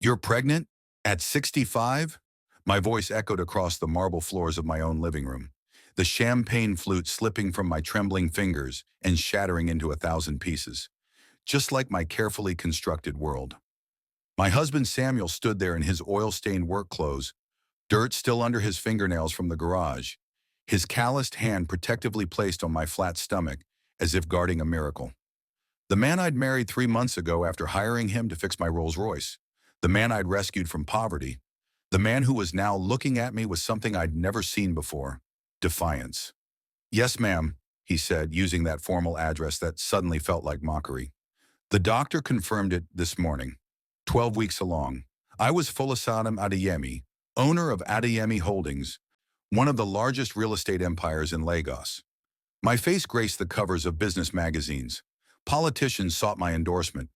You're pregnant? At 65? My voice echoed across the marble floors of my own living room, the champagne flute slipping from my trembling fingers and shattering into 1,000 pieces, just like my carefully constructed world. My husband Samuel stood there in his oil-stained work clothes, dirt still under his fingernails from the garage, his calloused hand protectively placed on my flat stomach as if guarding a miracle. The man I'd married 3 months ago after hiring him to fix my Rolls Royce. The man I'd rescued from poverty. The man who was now looking at me with something I'd never seen before: defiance. "Yes, ma'am," he said, using that formal address that suddenly felt like mockery. "The doctor confirmed it this morning. 12 weeks along. I was Folasadam Adeyemi, owner of Adeyemi Holdings, one of the largest real estate empires in Lagos." My face graced the covers of business magazines. Politicians sought my endorsement.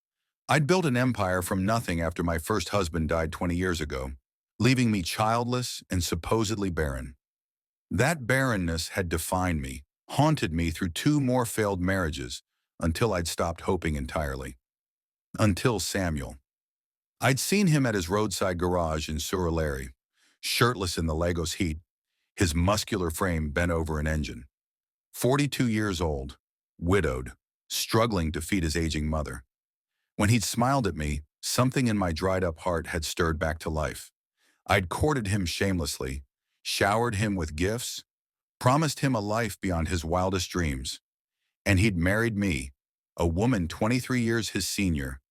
I'd built an empire from nothing after my first husband died 20 years ago, leaving me childless and supposedly barren. That barrenness had defined me, haunted me through 2 more failed marriages, until I'd stopped hoping entirely. Until Samuel. I'd seen him at his roadside garage in Surulere, shirtless in the Lagos heat, his muscular frame bent over an engine. 42 years old, widowed, struggling to feed his aging mother. When he'd smiled at me, something in my dried-up heart had stirred back to life. I'd courted him shamelessly, showered him with gifts, promised him a life beyond his wildest dreams. And he'd married me, a woman 23 years his senior,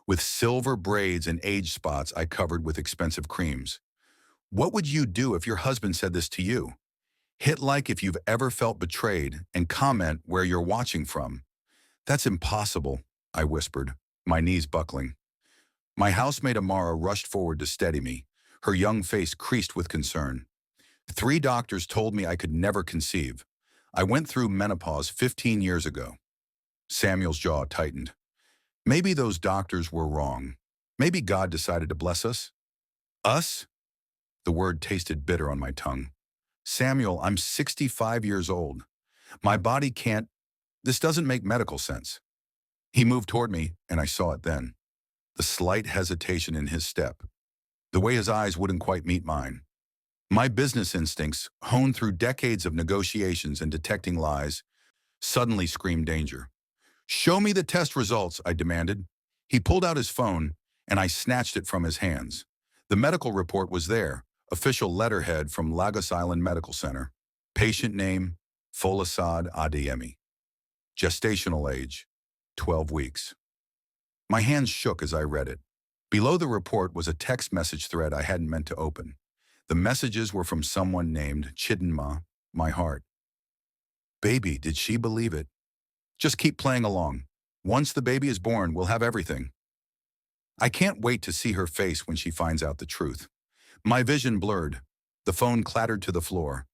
with silver braids and age spots I covered with expensive creams. What would you do if your husband said this to you? Hit like if you've ever felt betrayed and comment where you're watching from. "That's impossible," I whispered, my knees buckling. My housemate Amara rushed forward to steady me, her young face creased with concern. 3 doctors told me I could never conceive. I went through menopause 15 years ago. Samuel's jaw tightened. Maybe those doctors were wrong. Maybe God decided to bless us. Us? The word tasted bitter on my tongue. Samuel, I'm 65 years old. My body can't. This doesn't make medical sense. He moved toward me, and I saw it then. The slight hesitation in his step. The way his eyes wouldn't quite meet mine. My business instincts, honed through decades of negotiations and detecting lies, suddenly screamed danger. "Show me the test results," I demanded. He pulled out his phone, and I snatched it from his hands. The medical report was there, official letterhead from Lagos Island Medical Center. Patient name, Folasad Adeyemi. Gestational age, 12 weeks. My hands shook as I read it. Below the report was a text message thread I hadn't meant to open. The messages were from someone named Chidinma, my heart. Baby, did she believe it? Just keep playing along. Once the baby is born, we'll have everything. I can't wait to see her face when she finds out the truth. My vision blurred. The phone clattered to the floor.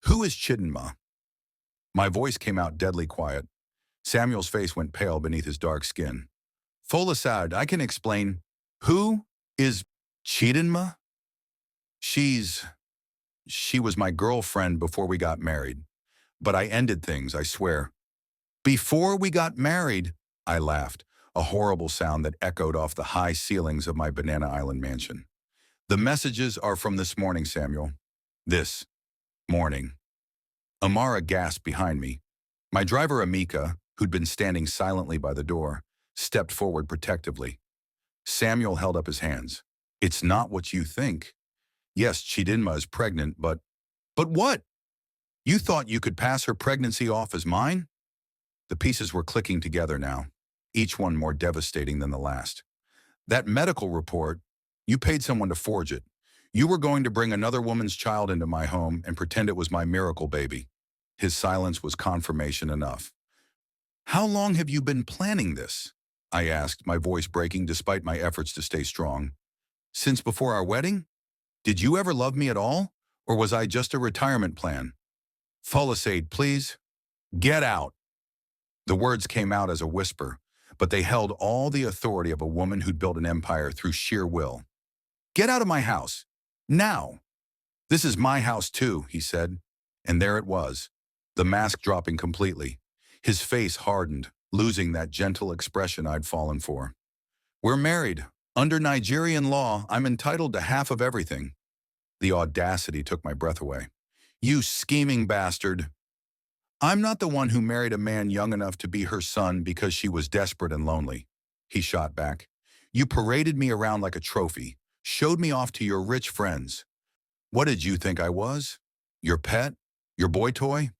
Who is Chidinma? My voice came out deadly quiet. Samuel's face went pale beneath his dark skin. Folasad, I can explain. Who is Chidinma? She was my girlfriend before we got married. But I ended things, I swear. Before we got married, I laughed, a horrible sound that echoed off the high ceilings of my Banana Island mansion. The messages are from this morning, Samuel. This morning. Amara gasped behind me. My driver, Amaka, who'd been standing silently by the door, stepped forward protectively. Samuel held up his hands. It's not what you think. Yes, Chidinma is pregnant, but what? You thought you could pass her pregnancy off as mine? The pieces were clicking together now, each one more devastating than the last. That medical report, you paid someone to forge it. You were going to bring another woman's child into my home and pretend it was my miracle baby. His silence was confirmation enough. How long have you been planning this? I asked, my voice breaking despite my efforts to stay strong. Since before our wedding? Did you ever love me at all? Or was I just a retirement plan? Folasade, please. Get out. The words came out as a whisper, but they held all the authority of a woman who'd built an empire through sheer will. Get out of my house. Now. This is my house too, he said. And there it was, the mask dropping completely. His face hardened, losing that gentle expression I'd fallen for. We're married, Under Nigerian law, I'm entitled to half of everything. The audacity took my breath away. You scheming bastard. I'm not the one who married a man young enough to be her son because she was desperate and lonely. He shot back. You paraded me around like a trophy, showed me off to your rich friends. What did you think I was? Your pet? Your boy toy?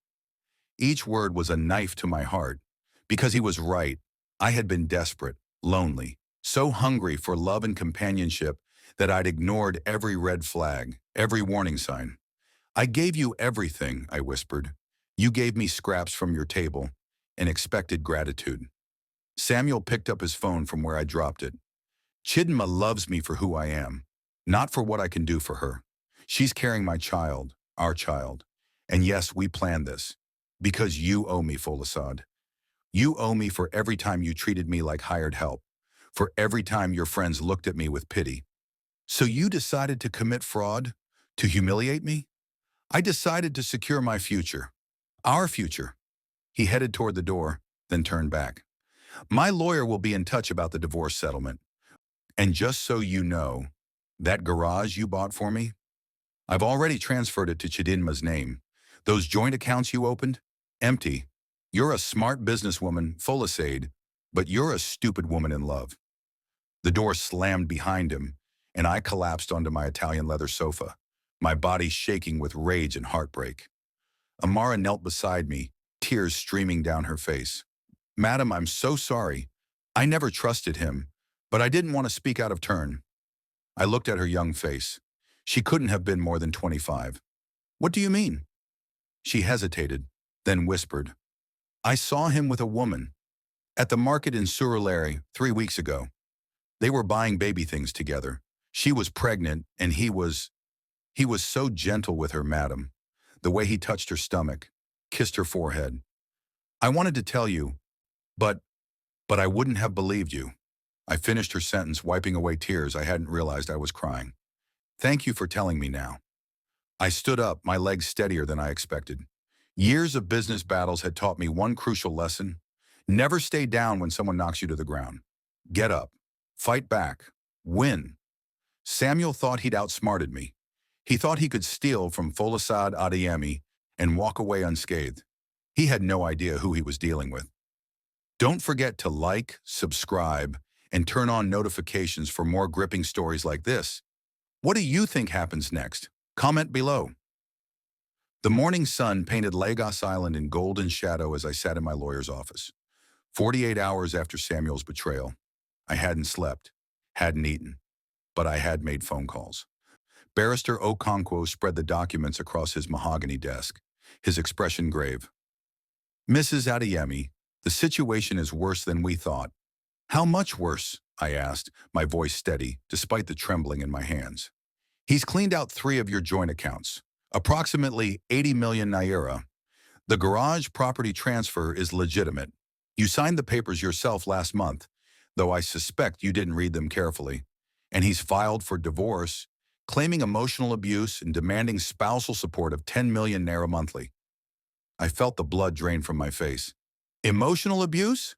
Each word was a knife to my heart. Because he was right. I had been desperate, lonely, so hungry for love and companionship that I'd ignored every red flag, every warning sign. I gave you everything, I whispered. You gave me scraps from your table and expected gratitude. Samuel picked up his phone from where I dropped it. Chidinma loves me for who I am, not for what I can do for her. She's carrying my child, our child. And yes, we planned this. Because you owe me, Folasad. You owe me for every time you treated me like hired help, for every time your friends looked at me with pity. So you decided to commit fraud? To humiliate me? I decided to secure my future. Our future. He headed toward the door, then turned back. My lawyer will be in touch about the divorce settlement. And just so you know, that garage you bought for me? I've already transferred it to Chidinma's name. Those joint accounts you opened? Empty. You're a smart businesswoman, Folasade, but you're a stupid woman in love. The door slammed behind him, and I collapsed onto my Italian leather sofa, my body shaking with rage and heartbreak. Amara knelt beside me, tears streaming down her face. Madam, I'm so sorry. I never trusted him, but I didn't want to speak out of turn. I looked at her young face. She couldn't have been more than 25. What do you mean? She hesitated, then whispered. I saw him with a woman at the market in Surulere 3 weeks ago. They were buying baby things together. She was pregnant, and he was so gentle with her, madam. The way he touched her stomach, kissed her forehead. I wanted to tell you, but I wouldn't have believed you. I finished her sentence, wiping away tears I hadn't realized I was crying. Thank you for telling me now. I stood up, my legs steadier than I expected. Years of business battles had taught me one crucial lesson. Never stay down when someone knocks you to the ground. Get up. Fight back. Win. Samuel thought he'd outsmarted me. He thought he could steal from Folasad Adeyemi and walk away unscathed. He had no idea who he was dealing with. Don't forget to like, subscribe, and turn on notifications for more gripping stories like this. What do you think happens next? Comment below. The morning sun painted Lagos Island in golden shadow as I sat in my lawyer's office. 48 hours after Samuel's betrayal. I hadn't slept, hadn't eaten, but I had made phone calls. Barrister Okonkwo spread the documents across his mahogany desk, his expression grave. Mrs. Adeyemi, the situation is worse than we thought. How much worse? I asked, my voice steady, despite the trembling in my hands. He's cleaned out 3 of your joint accounts, approximately 80 million naira. The garage property transfer is legitimate. You signed the papers yourself last month, though I suspect you didn't read them carefully. And he's filed for divorce, claiming emotional abuse and demanding spousal support of 10 million naira monthly. I felt the blood drain from my face. Emotional abuse?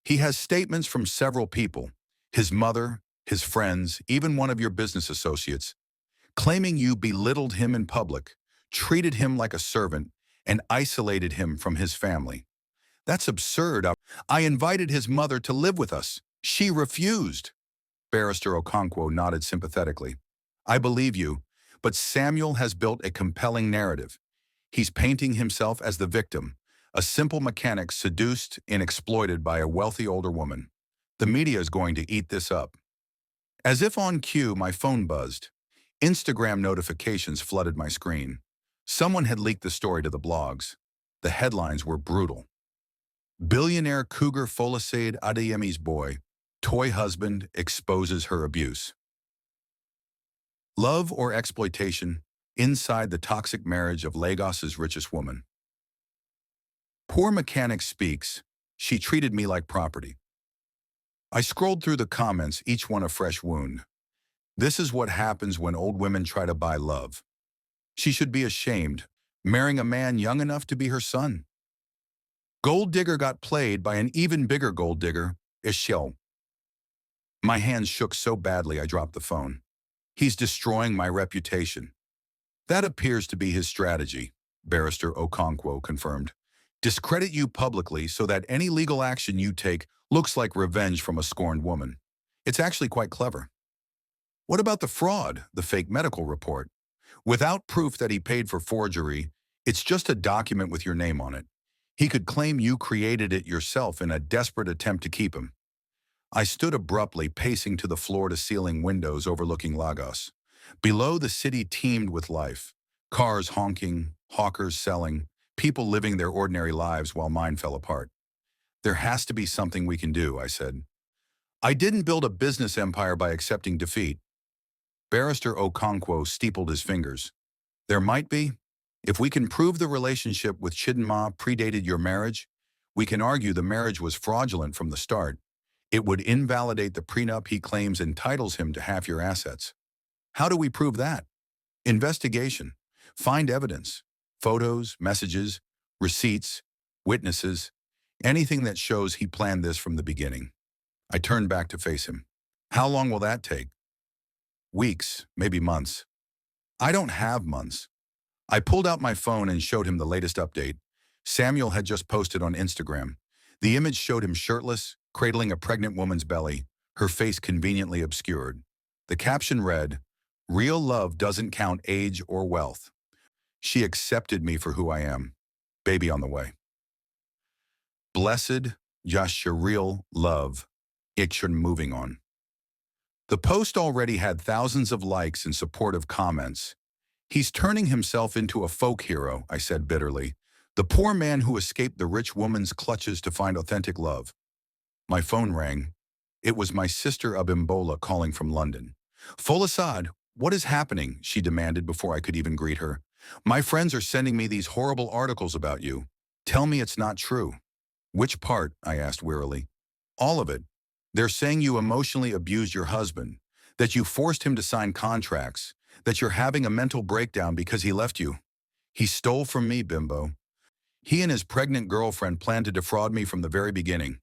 He has statements from several people, his mother, his friends, even one of your business associates, claiming you belittled him in public, treated him like a servant, and isolated him from his family. That's absurd. I invited his mother to live with us. She refused. Barrister Okonkwo nodded sympathetically. I believe you, but Samuel has built a compelling narrative. He's painting himself as the victim, a simple mechanic seduced and exploited by a wealthy older woman. The media is going to eat this up. As if on cue, my phone buzzed. Instagram notifications flooded my screen. Someone had leaked the story to the blogs. The headlines were brutal. Billionaire cougar Folasade Adeyemi's boy, toy husband, exposes her abuse. Love or exploitation inside the toxic marriage of Lagos's richest woman. Poor mechanic speaks. She treated me like property. I scrolled through the comments, each one a fresh wound. This is what happens when old women try to buy love. She should be ashamed, marrying a man young enough to be her son. Gold digger got played by an even bigger gold digger, Ishel. My hands shook so badly I dropped the phone. He's destroying my reputation. That appears to be his strategy, Barrister Okonkwo confirmed. Discredit you publicly so that any legal action you take looks like revenge from a scorned woman. It's actually quite clever. What about the fraud, the fake medical report? Without proof that he paid for forgery, it's just a document with your name on it. He could claim you created it yourself in a desperate attempt to keep him. I stood abruptly, pacing to the floor-to-ceiling windows overlooking Lagos. Below, the city teemed with life. Cars honking, hawkers selling, people living their ordinary lives while mine fell apart. There has to be something we can do, I said. I didn't build a business empire by accepting defeat. Barrister Okonkwo steepled his fingers. There might be. If we can prove the relationship with Chidinma predated your marriage, we can argue the marriage was fraudulent from the start. It would invalidate the prenup he claims entitles him to half your assets. How do we prove that? Investigation. Find evidence. Photos, messages, receipts, witnesses, anything that shows he planned this from the beginning. I turned back to face him. How long will that take? Weeks, maybe months. I don't have months. I pulled out my phone and showed him the latest update. Samuel had just posted on Instagram. The image showed him shirtless, cradling a pregnant woman's belly, her face conveniently obscured. The caption read, "Real love doesn't count age or wealth. She accepted me for who I am. Baby on the way." Blessed Yasharil love. Ikshan moving on. The post already had thousands of likes and supportive comments. He's turning himself into a folk hero, I said bitterly. The poor man who escaped the rich woman's clutches to find authentic love. My phone rang. It was my sister Abimbola calling from London. "Folasad, what is happening?" she demanded before I could even greet her. "My friends are sending me these horrible articles about you. Tell me it's not true." "Which part?" I asked wearily. "All of it. They're saying you emotionally abused your husband, that you forced him to sign contracts, that you're having a mental breakdown because he left you. He stole from me, Bimbo. He and his pregnant girlfriend planned to defraud me from the very beginning."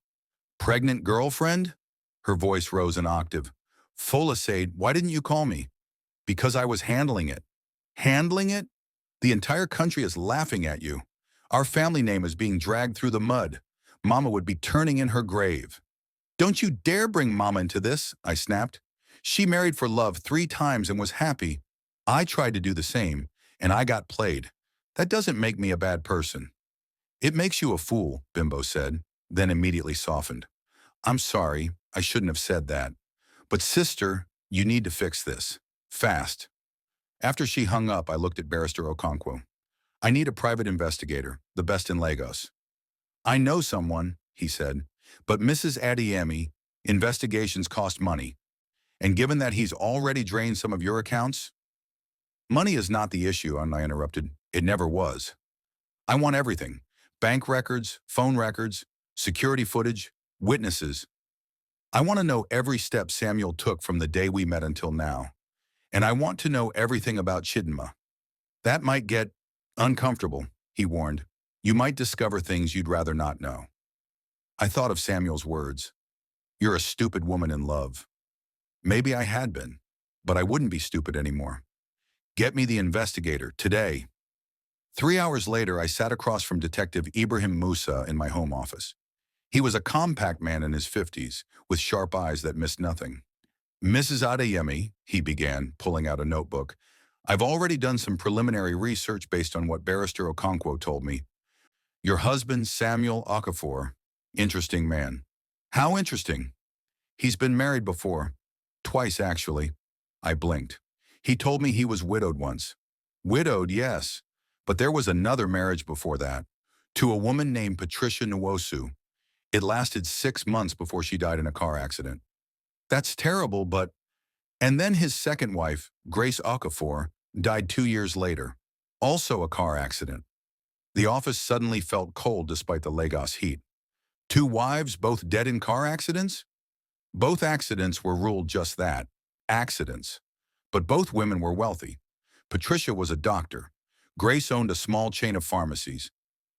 "Pregnant girlfriend?" Her voice rose an octave. "Folasade, why didn't you call me?" "Because I was handling it." "Handling it? The entire country is laughing at you. Our family name is being dragged through the mud. Mama would be turning in her grave." "Don't you dare bring Mama into this," I snapped. "She married for love 3 times and was happy. I tried to do the same, and I got played. That doesn't make me a bad person." "It makes you a fool," Bimbo said, then immediately softened. "I'm sorry, I shouldn't have said that. But sister, you need to fix this. Fast." After she hung up, I looked at Barrister Okonkwo. "I need a private investigator, the best in Lagos." "I know someone," he said, "but Mrs. Adeyemi, investigations cost money. And given that he's already drained some of your accounts—" "Money is not the issue," I interrupted. "It never was. I want everything. Bank records, phone records, security footage, witnesses. I want to know every step Samuel took from the day we met until now. And I want to know everything about Chidinma." "That might get uncomfortable," he warned. "You might discover things you'd rather not know." I thought of Samuel's words. "You're a stupid woman in love." Maybe I had been, but I wouldn't be stupid anymore. "Get me the investigator, today." 3 hours later, I sat across from Detective Ibrahim Musa in my home office. He was a compact man in his 50s, with sharp eyes that missed nothing. "Mrs. Adeyemi," he began, pulling out a notebook, "I've already done some preliminary research based on what Barrister Okonkwo told me. Your husband, Samuel Okafor, interesting man." "How interesting?" "He's been married before. Twice, actually." I blinked. "He told me he was widowed once." "Widowed, yes. But there was another marriage before that, to a woman named Patricia Nwosu. It lasted 6 months before she died in a car accident." "That's terrible, but—" "And then his second wife, Grace Okafor, died 2 years later. Also a car accident." The office suddenly felt cold despite the Lagos heat. 2 wives, both dead in car accidents? Both accidents were ruled just that, accidents. But both women were wealthy. Patricia was a doctor. Grace owned a small chain of pharmacies.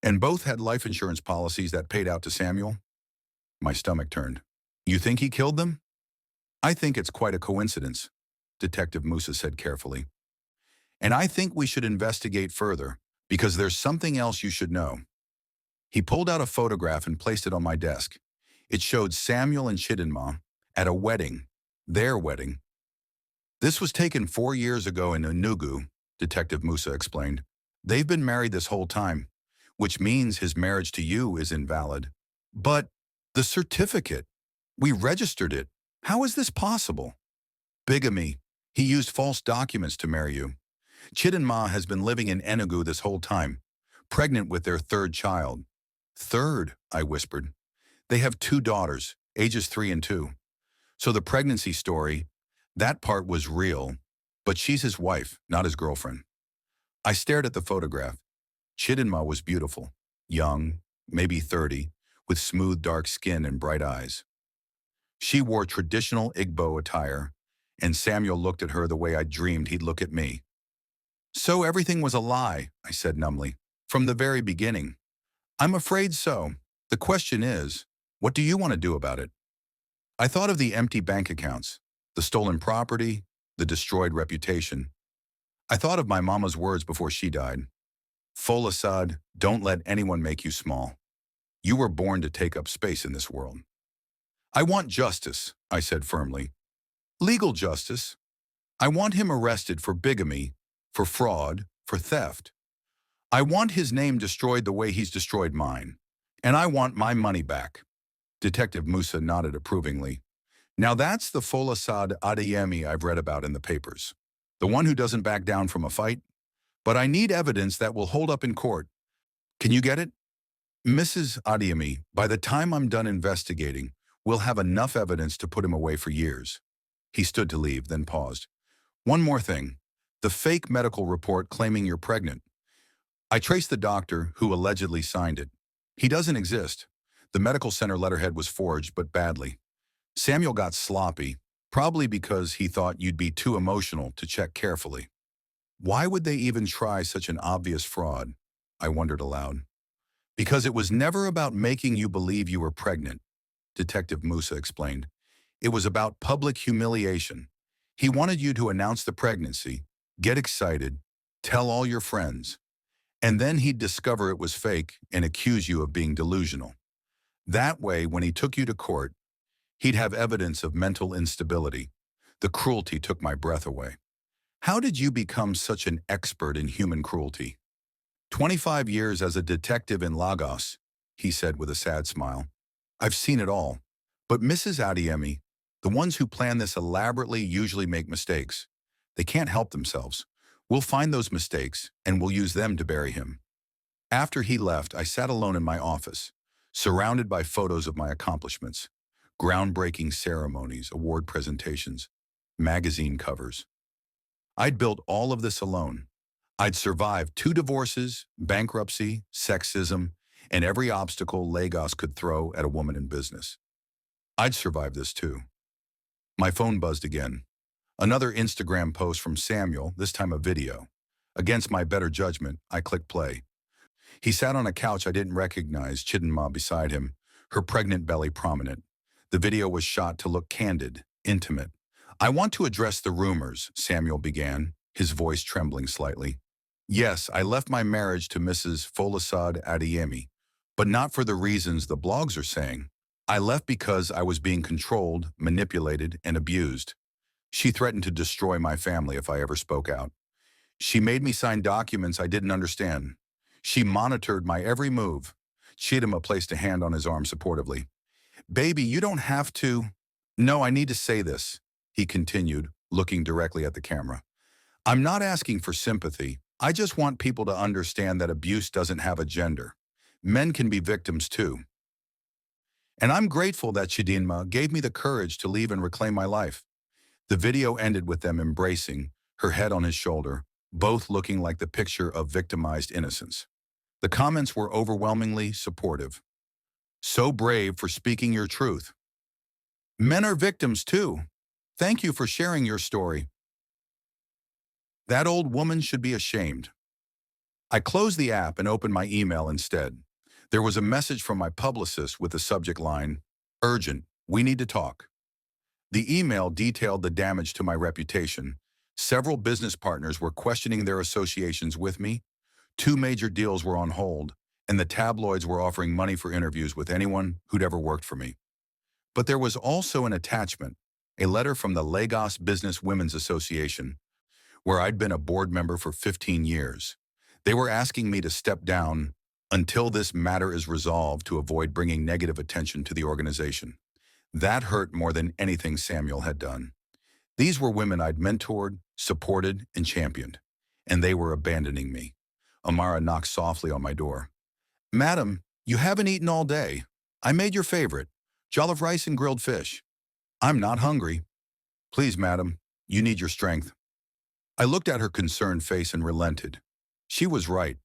And both had life insurance policies that paid out to Samuel. My stomach turned. "You think he killed them?" I think it's quite a coincidence, Detective Musa said carefully. And I think we should investigate further, because there's something else you should know. He pulled out a photograph and placed it on my desk. It showed Samuel and Chidinma at a wedding, their wedding. This was taken 4 years ago in Enugu, Detective Musa explained. They've been married this whole time, which means his marriage to you is invalid. But the certificate, we registered it. How is this possible? Bigamy. He used false documents to marry you. Chidinma has been living in Enugu this whole time, pregnant with their third child. Third, I whispered. They have 2 daughters, ages 3 and 2. So the pregnancy story, that part was real, but she's his wife, not his girlfriend. I stared at the photograph. Chidinma was beautiful, young, maybe 30, with smooth dark skin and bright eyes. She wore traditional Igbo attire, and Samuel looked at her the way I dreamed he'd look at me. So everything was a lie, I said numbly, from the very beginning. I'm afraid so. The question is, what do you want to do about it? I thought of the empty bank accounts, the stolen property, the destroyed reputation. I thought of my mama's words before she died. Folasad, don't let anyone make you small. You were born to take up space in this world. I want justice, I said firmly. Legal justice. I want him arrested for bigamy, for fraud, for theft. I want his name destroyed the way he's destroyed mine. And I want my money back. Detective Musa nodded approvingly. Now that's the Folasad Adeyemi I've read about in the papers. The one who doesn't back down from a fight. But I need evidence that will hold up in court. Can you get it? Mrs. Adeyemi, by the time I'm done investigating, we'll have enough evidence to put him away for years. He stood to leave, then paused. One more thing. The fake medical report claiming you're pregnant. I traced the doctor who allegedly signed it. He doesn't exist. The medical center letterhead was forged, but badly. Samuel got sloppy, probably because he thought you'd be too emotional to check carefully. Why would they even try such an obvious fraud? I wondered aloud. Because it was never about making you believe you were pregnant, Detective Musa explained. It was about public humiliation. He wanted you to announce the pregnancy, get excited, tell all your friends, and then he'd discover it was fake and accuse you of being delusional. That way, when he took you to court, he'd have evidence of mental instability. The cruelty took my breath away. How did you become such an expert in human cruelty? 25 years as a detective in Lagos, he said with a sad smile. I've seen it all. But Mrs. Adeyemi, the ones who plan this elaborately usually make mistakes. They can't help themselves. We'll find those mistakes, and we'll use them to bury him. After he left, I sat alone in my office, surrounded by photos of my accomplishments, groundbreaking ceremonies, award presentations, magazine covers. I'd built all of this alone. I'd survived 2 divorces, bankruptcy, sexism, and every obstacle Lagos could throw at a woman in business. I'd survived this too. My phone buzzed again. Another Instagram post from Samuel, this time a video. Against my better judgment, I clicked play. He sat on a couch I didn't recognize, Chidinma beside him, her pregnant belly prominent. The video was shot to look candid, intimate. I want to address the rumors, Samuel began, his voice trembling slightly. Yes, I left my marriage to Mrs. Folasad Adeyemi, but not for the reasons the blogs are saying. I left because I was being controlled, manipulated, and abused. She threatened to destroy my family if I ever spoke out. She made me sign documents I didn't understand. She monitored my every move. Chidinma placed a hand on his arm supportively. Baby, you don't have to. No, I need to say this, he continued, looking directly at the camera. I'm not asking for sympathy. I just want people to understand that abuse doesn't have a gender. Men can be victims too. And I'm grateful that Chidinma gave me the courage to leave and reclaim my life. The video ended with them embracing, her head on his shoulder, both looking like the picture of victimized innocence. The comments were overwhelmingly supportive. So brave for speaking your truth. Men are victims too. Thank you for sharing your story. That old woman should be ashamed. I closed the app and opened my email instead. There was a message from my publicist with the subject line, urgent, we need to talk. The email detailed the damage to my reputation. Several business partners were questioning their associations with me. Two major deals were on hold, and the tabloids were offering money for interviews with anyone who'd ever worked for me. But there was also an attachment, a letter from the Lagos Business Women's Association, where I'd been a board member for 15 years. They were asking me to step down until this matter is resolved to avoid bringing negative attention to the organization. That hurt more than anything Samuel had done. These were women I'd mentored, supported, and championed, and they were abandoning me. Amara knocked softly on my door. "Madam, you haven't eaten all day. I made your favorite, jollof rice and grilled fish. I'm not hungry. Please, madam, you need your strength." I looked at her concerned face and relented. She was right.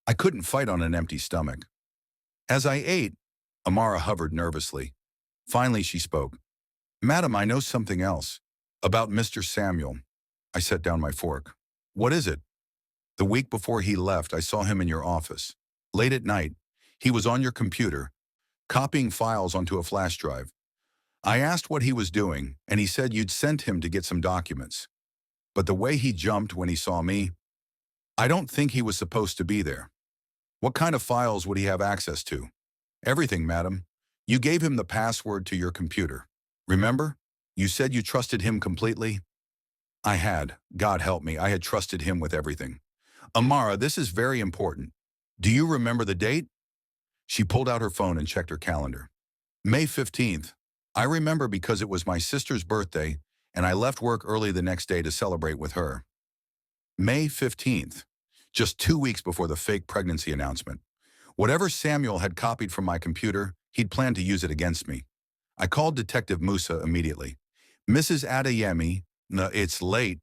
I couldn't fight on an empty stomach. As I ate, Amara hovered nervously. Finally, she spoke. "Madam, I know something else. About Mr. Samuel." I set down my fork. "What is it?" "The week before he left, I saw him in your office. Late at night, he was on your computer, copying files onto a flash drive. I asked what he was doing, and he said you'd sent him to get some documents. But the way he jumped when he saw me, I don't think he was supposed to be there. What kind of files would he have access to?" "Everything, madam. You gave him the password to your computer. Remember? You said you trusted him completely." I had. God help me, I had trusted him with everything. "Amara, this is very important. Do you remember the date?" She pulled out her phone and checked her calendar. "May 15th. I remember because it was my sister's birthday, and I left work early the next day to celebrate with her." May 15th, just 2 weeks before the fake pregnancy announcement. Whatever Samuel had copied from my computer, he'd planned to use it against me. I called Detective Musa immediately. "Mrs. Adeyemi, no, it's late.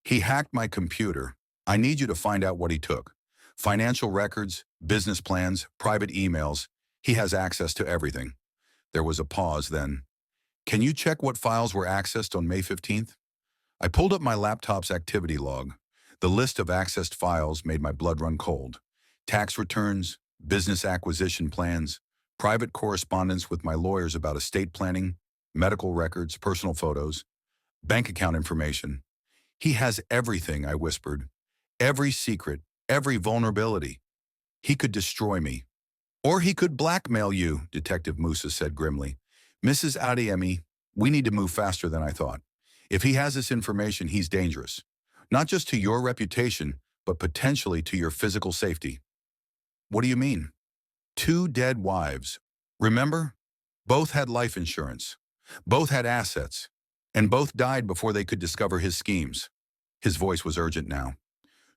He hacked my computer. I need you to find out what he took. Financial records, business plans, private emails. He has access to everything." There was a pause then. "Can you check what files were accessed on May 15th? I pulled up my laptop's activity log. The list of accessed files made my blood run cold. Tax returns, business acquisition plans, private correspondence with my lawyers about estate planning, medical records, personal photos, bank account information. He has everything," I whispered. "Every secret, every vulnerability. He could destroy me. Or he could blackmail you," Detective Musa said grimly. "Mrs. Adeyemi, we need to move faster than I thought. If he has this information, he's dangerous. Not just to your reputation, but potentially to your physical safety." "What do you mean?" "Two dead wives. Remember? Both had life insurance. Both had assets. And both died before they could discover his schemes." His voice was urgent now.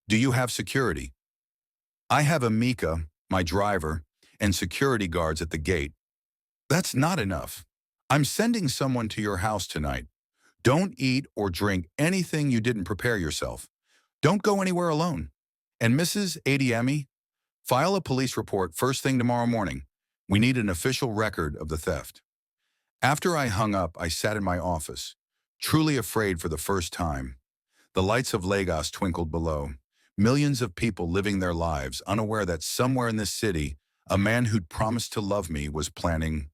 "Do you have security?" "I have Amaka, my driver, and security guards at the gate." "That's not enough. I'm sending someone to your house tonight. Don't eat or drink anything you didn't prepare yourself. Don't go anywhere alone. And Mrs. Adeyemi, file a police report first thing tomorrow morning. We need an official record of the theft." After I hung up, I sat in my office, truly afraid for the first time. The lights of Lagos twinkled below. Millions of people living their lives, unaware that somewhere in this city, a man who'd promised to love me was planning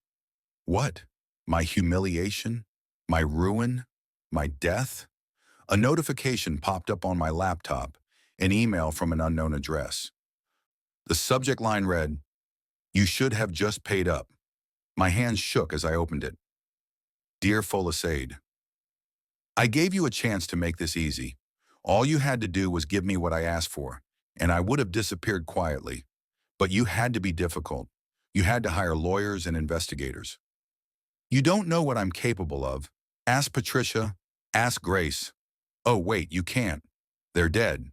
what? My humiliation? My ruin? My death? A notification popped up on my laptop, an email from an unknown address. The subject line read, "You should have just paid up." My hands shook as I opened it. "Dear Folasade, I gave you a chance to make this easy. All you had to do was give me what I asked for, and I would have disappeared quietly. But you had to be difficult. You had to hire lawyers and investigators. You don't know what I'm capable of. Ask Patricia. Ask Grace. Oh, wait, you can't. They're dead.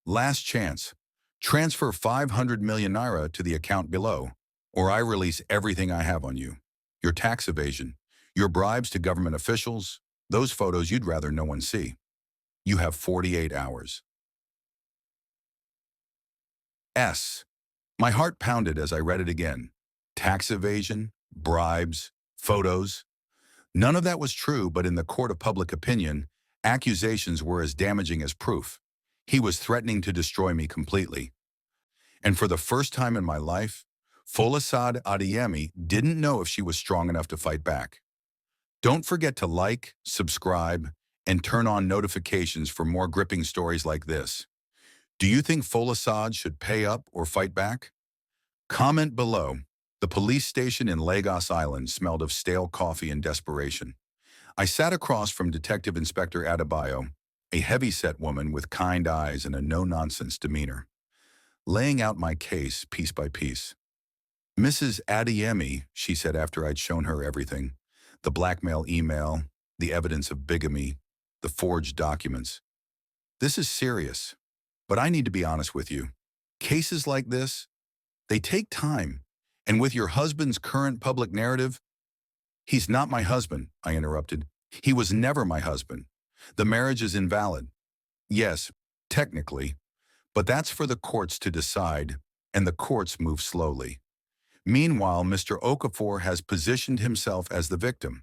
Last chance. Transfer 500 million naira to the account below, or I release everything I have on you. Your tax evasion, your bribes to government officials, those photos you'd rather no one see. You have 48 hours. S. My heart pounded as I read it again. Tax evasion, bribes, photos. None of that was true, but in the court of public opinion, accusations were as damaging as proof. He was threatening to destroy me completely. And for the first time in my life, Folasade Adeyemi didn't know if she was strong enough to fight back. Don't forget to like, subscribe, and turn on notifications for more gripping stories like this. Do you think Folasad should pay up or fight back? Comment below. The police station in Lagos Island smelled of stale coffee and desperation. I sat across from Detective Inspector Adebayo, a heavy-set woman with kind eyes and a no-nonsense demeanor, laying out my case piece by piece. Mrs. Adeyemi, she said after I'd shown her everything, the blackmail email, the evidence of bigamy, the forged documents. This is serious, but I need to be honest with you. Cases like this, they take time. And with your husband's current public narrative, he's not my husband, I interrupted. He was never my husband. The marriage is invalid. Yes, technically, but that's for the courts to decide, and the courts move slowly. Meanwhile, Mr. Okafor has positioned himself as the victim.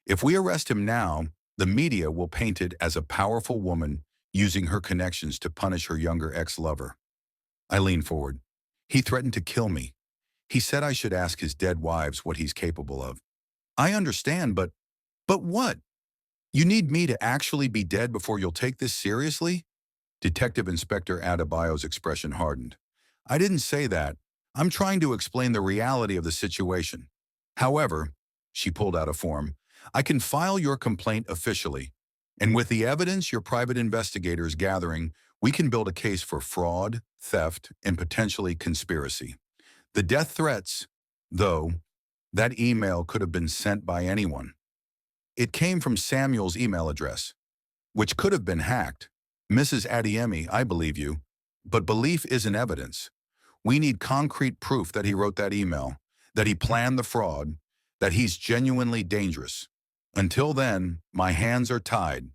If we arrest him now, the media will paint it as a powerful woman using her connections to punish her younger ex-lover. I leaned forward. He threatened to kill me. He said I should ask his dead wives what he's capable of. I understand, but what? You need me to actually be dead before you'll take this seriously? Detective Inspector Adebayo's expression hardened. I didn't say that. I'm trying to explain the reality of the situation. However, she pulled out a form, I can file your complaint officially. And with the evidence your private investigator is gathering, we can build a case for fraud, theft, and potentially conspiracy. The death threats, though, that email could have been sent by anyone. It came from Samuel's email address, which could have been hacked. Mrs. Adeyemi, I believe you, but belief isn't evidence. We need concrete proof that he wrote that email, that he planned the fraud, that he's genuinely dangerous. Until then, my hands are tied.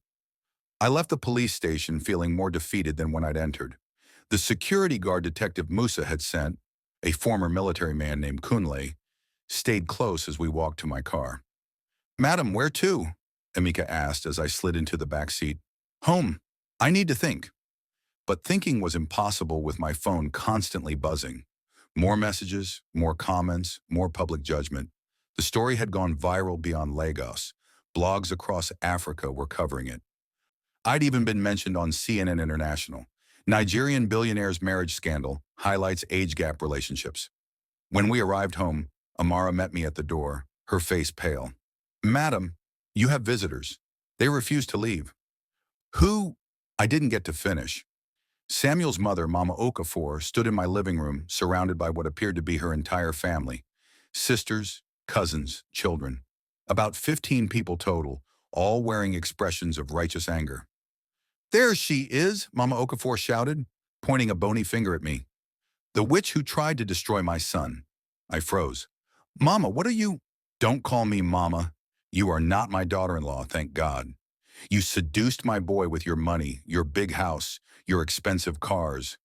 I left the police station feeling more defeated than when I'd entered. The security guard Detective Musa had sent, a former military man named Kunle, stayed close as we walked to my car. Madam, where to? Amaka asked as I slid into the back seat. Home. I need to think. But thinking was impossible with my phone constantly buzzing. More messages, more comments, more public judgment. The story had gone viral beyond Lagos. Blogs across Africa were covering it. I'd even been mentioned on CNN International. Nigerian billionaire's marriage scandal highlights age gap relationships. When we arrived home, Amara met me at the door, her face pale. Madam, you have visitors. They refuse to leave. Who? I didn't get to finish. Samuel's mother, Mama Okafor, stood in my living room, surrounded by what appeared to be her entire family. Sisters, cousins, children. About 15 people total, all wearing expressions of righteous anger. There she is, Mama Okafor shouted, pointing a bony finger at me. The witch who tried to destroy my son. I froze. Mama, what are you? Don't call me Mama. You are not my daughter-in-law, thank God. You seduced my boy with your money, your big house, your expensive cars.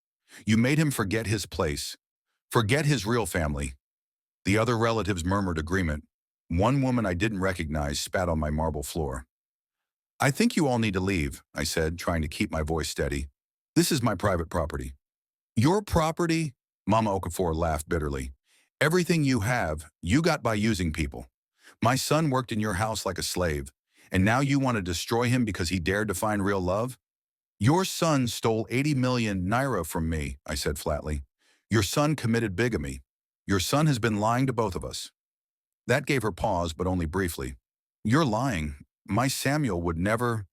You made him forget his place, forget his real family. The other relatives murmured agreement. One woman I didn't recognize spat on my marble floor. I think you all need to leave, I said, trying to keep my voice steady. This is my private property. Your property? Mama Okafor laughed bitterly. Everything you have, you got by using people. My son worked in your house like a slave, and now you want to destroy him because he dared to find real love? Your son stole 80 million naira from me, I said flatly. Your son committed bigamy. Your son has been lying to both of us. That gave her pause, but only briefly. You're lying. My Samuel would never.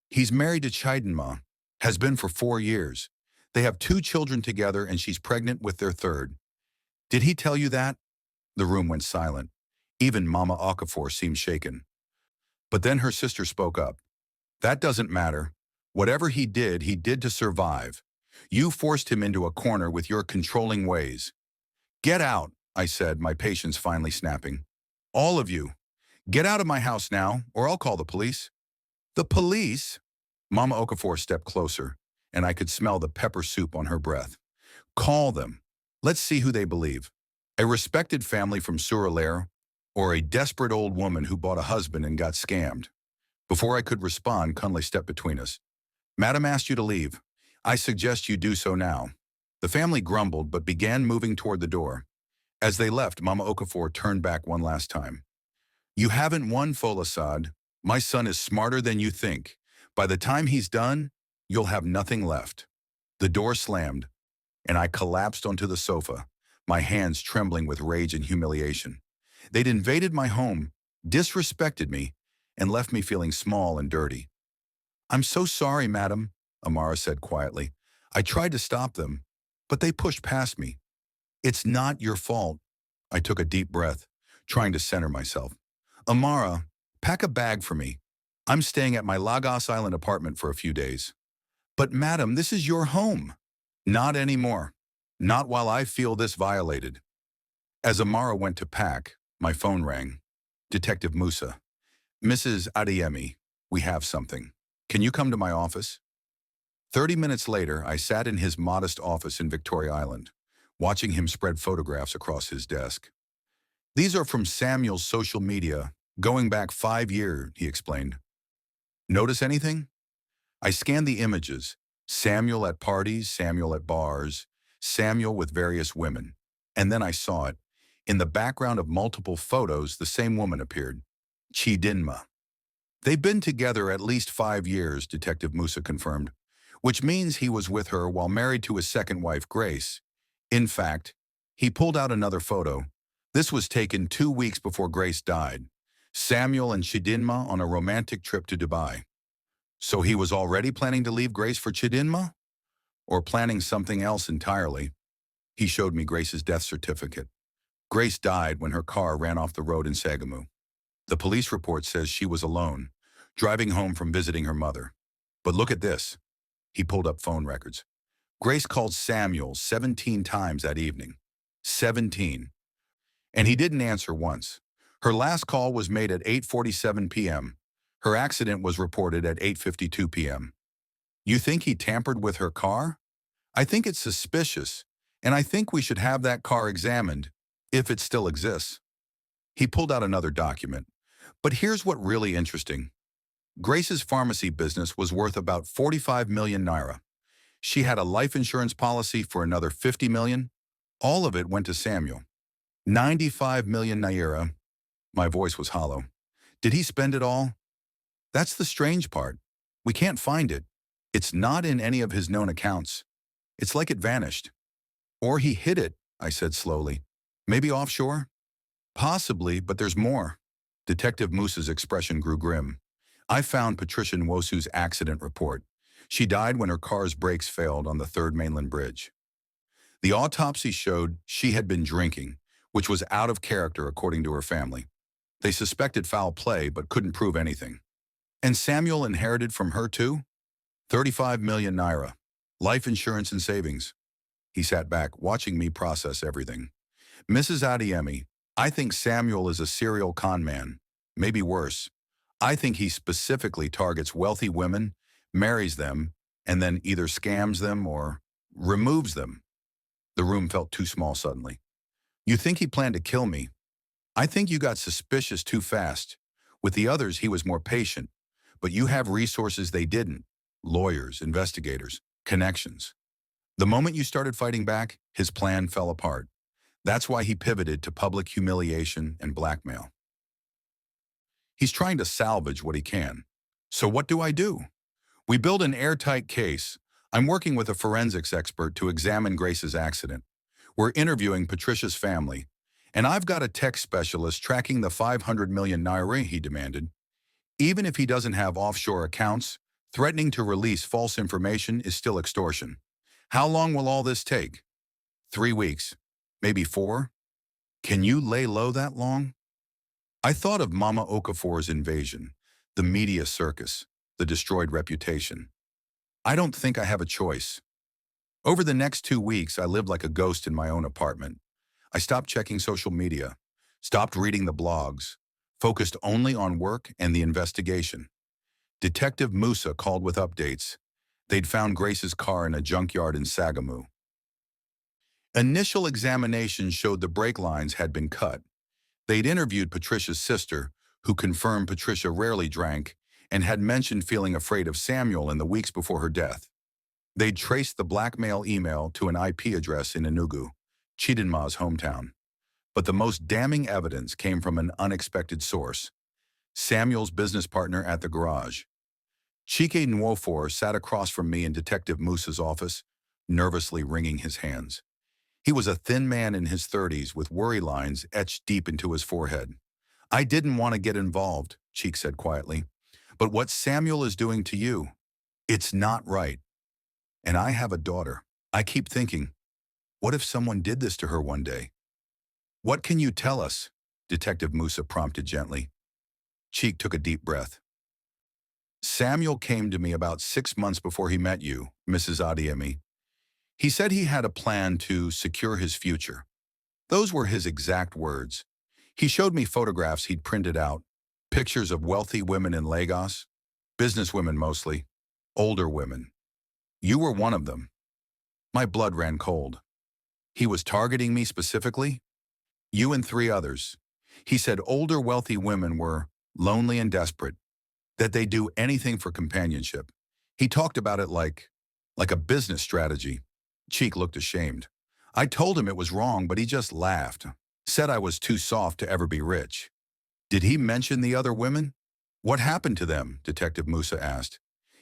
He's married to Chidinma, has been for 4 years. They have 2 children together and she's pregnant with their third. Did he tell you that? The room went silent. Even Mama Okafor seemed shaken. But then her sister spoke up. That doesn't matter. Whatever he did to survive. You forced him into a corner with your controlling ways. Get out, I said, my patience finally snapping. All of you. Get out of my house now, or I'll call the police. The police? Mama Okafor stepped closer, and I could smell the pepper soup on her breath. Call them. Let's see who they believe. A respected family from Surulere, or a desperate old woman who bought a husband and got scammed. Before I could respond, Kunle stepped between us. Madam asked you to leave. I suggest you do so now. The family grumbled but began moving toward the door. As they left, Mama Okafor turned back one last time. You haven't won, Folasad. My son is smarter than you think. By the time he's done, you'll have nothing left. The door slammed, and I collapsed onto the sofa, my hands trembling with rage and humiliation. They'd invaded my home, disrespected me, and left me feeling small and dirty. I'm so sorry, madam, Amara said quietly. I tried to stop them, but they pushed past me. It's not your fault. I took a deep breath, trying to center myself. Amara, pack a bag for me. I'm staying at my Lagos Island apartment for a few days. But madam, this is your home. Not anymore. Not while I feel this violated. As Amara went to pack, my phone rang. Detective Musa. Mrs. Adeyemi, we have something. Can you come to my office? 30 minutes later, I sat in his modest office in Victoria Island, watching him spread photographs across his desk. These are from Samuel's social media, going back 5 years, he explained. Notice anything? I scanned the images. Samuel at parties, Samuel at bars, Samuel with various women. And then I saw it. In the background of multiple photos, the same woman appeared. Chidinma. They've been together at least 5 years, Detective Musa confirmed, which means he was with her while married to his second wife, Grace. In fact, he pulled out another photo. This was taken 2 weeks before Grace died. Samuel and Chidinma on a romantic trip to Dubai. So he was already planning to leave Grace for Chidinma? Or planning something else entirely? He showed me Grace's death certificate. Grace died when her car ran off the road in Sagamu. The police report says she was alone, driving home from visiting her mother. But look at this. He pulled up phone records. Grace called Samuel 17 times that evening. 17. And he didn't answer once. Her last call was made at 8:47 p.m. Her accident was reported at 8:52 p.m. You think he tampered with her car? I think it's suspicious, and I think we should have that car examined, if it still exists. He pulled out another document. But here's what really interesting. Grace's pharmacy business was worth about 45 million naira. She had a life insurance policy for another 50 million. All of it went to Samuel. 95 million naira. My voice was hollow. Did he spend it all? That's the strange part. We can't find it. It's not in any of his known accounts. It's like it vanished. Or he hid it, I said slowly. Maybe offshore? Possibly, but there's more. Detective Musa's expression grew grim. I found Patricia Nwosu's accident report. She died when her car's brakes failed on the 3rd Mainland Bridge. The autopsy showed she had been drinking, which was out of character according to her family. They suspected foul play but couldn't prove anything. And Samuel inherited from her too? 35 million naira. Life insurance and savings. He sat back, watching me process everything. Mrs. Adeyemi, I think Samuel is a serial con man. Maybe worse. I think he specifically targets wealthy women, marries them, and then either scams them or removes them. The room felt too small suddenly. You think he planned to kill me? I think you got suspicious too fast. With the others, he was more patient. But you have resources they didn't. Lawyers, investigators, connections. The moment you started fighting back, his plan fell apart. That's why he pivoted to public humiliation and blackmail. He's trying to salvage what he can. So what do I do? We build an airtight case. I'm working with a forensics expert to examine Grace's accident. We're interviewing Patricia's family. And I've got a tech specialist tracking the 500 million naira he demanded. Even if he doesn't have offshore accounts, threatening to release false information is still extortion. How long will all this take? 3 weeks. Maybe 4? Can you lay low that long? I thought of Mama Okafor's invasion, the media circus, the destroyed reputation. I don't think I have a choice. Over the next 2 weeks, I lived like a ghost in my own apartment. I stopped checking social media, stopped reading the blogs, focused only on work and the investigation. Detective Musa called with updates. They'd found Grace's car in a junkyard in Sagamu. Initial examination showed the brake lines had been cut. They'd interviewed Patricia's sister, who confirmed Patricia rarely drank and had mentioned feeling afraid of Samuel in the weeks before her death. They'd traced the blackmail email to an IP address in Enugu, Chidinma's hometown. But the most damning evidence came from an unexpected source, Samuel's business partner at the garage. Chike Nwofor sat across from me in Detective Musa's office, nervously wringing his hands. He was a thin man in his 30s with worry lines etched deep into his forehead. I didn't want to get involved, Cheek said quietly. But what Samuel is doing to you, it's not right. And I have a daughter. I keep thinking, what if someone did this to her one day? What can you tell us? Detective Musa prompted gently. Cheek took a deep breath. Samuel came to me about 6 months before he met you, Mrs. Adiemi. He said he had a plan to secure his future. Those were his exact words. He showed me photographs he'd printed out, pictures of wealthy women in Lagos, businesswomen mostly, older women. You were one of them. My blood ran cold. He was targeting me specifically? You and 3 others. He said older wealthy women were lonely and desperate, that they'd do anything for companionship. He talked about it like a business strategy. Cheek looked ashamed. I told him it was wrong, but he just laughed, said I was too soft to ever be rich. Did he mention the other women? What happened to them? Detective Musa asked.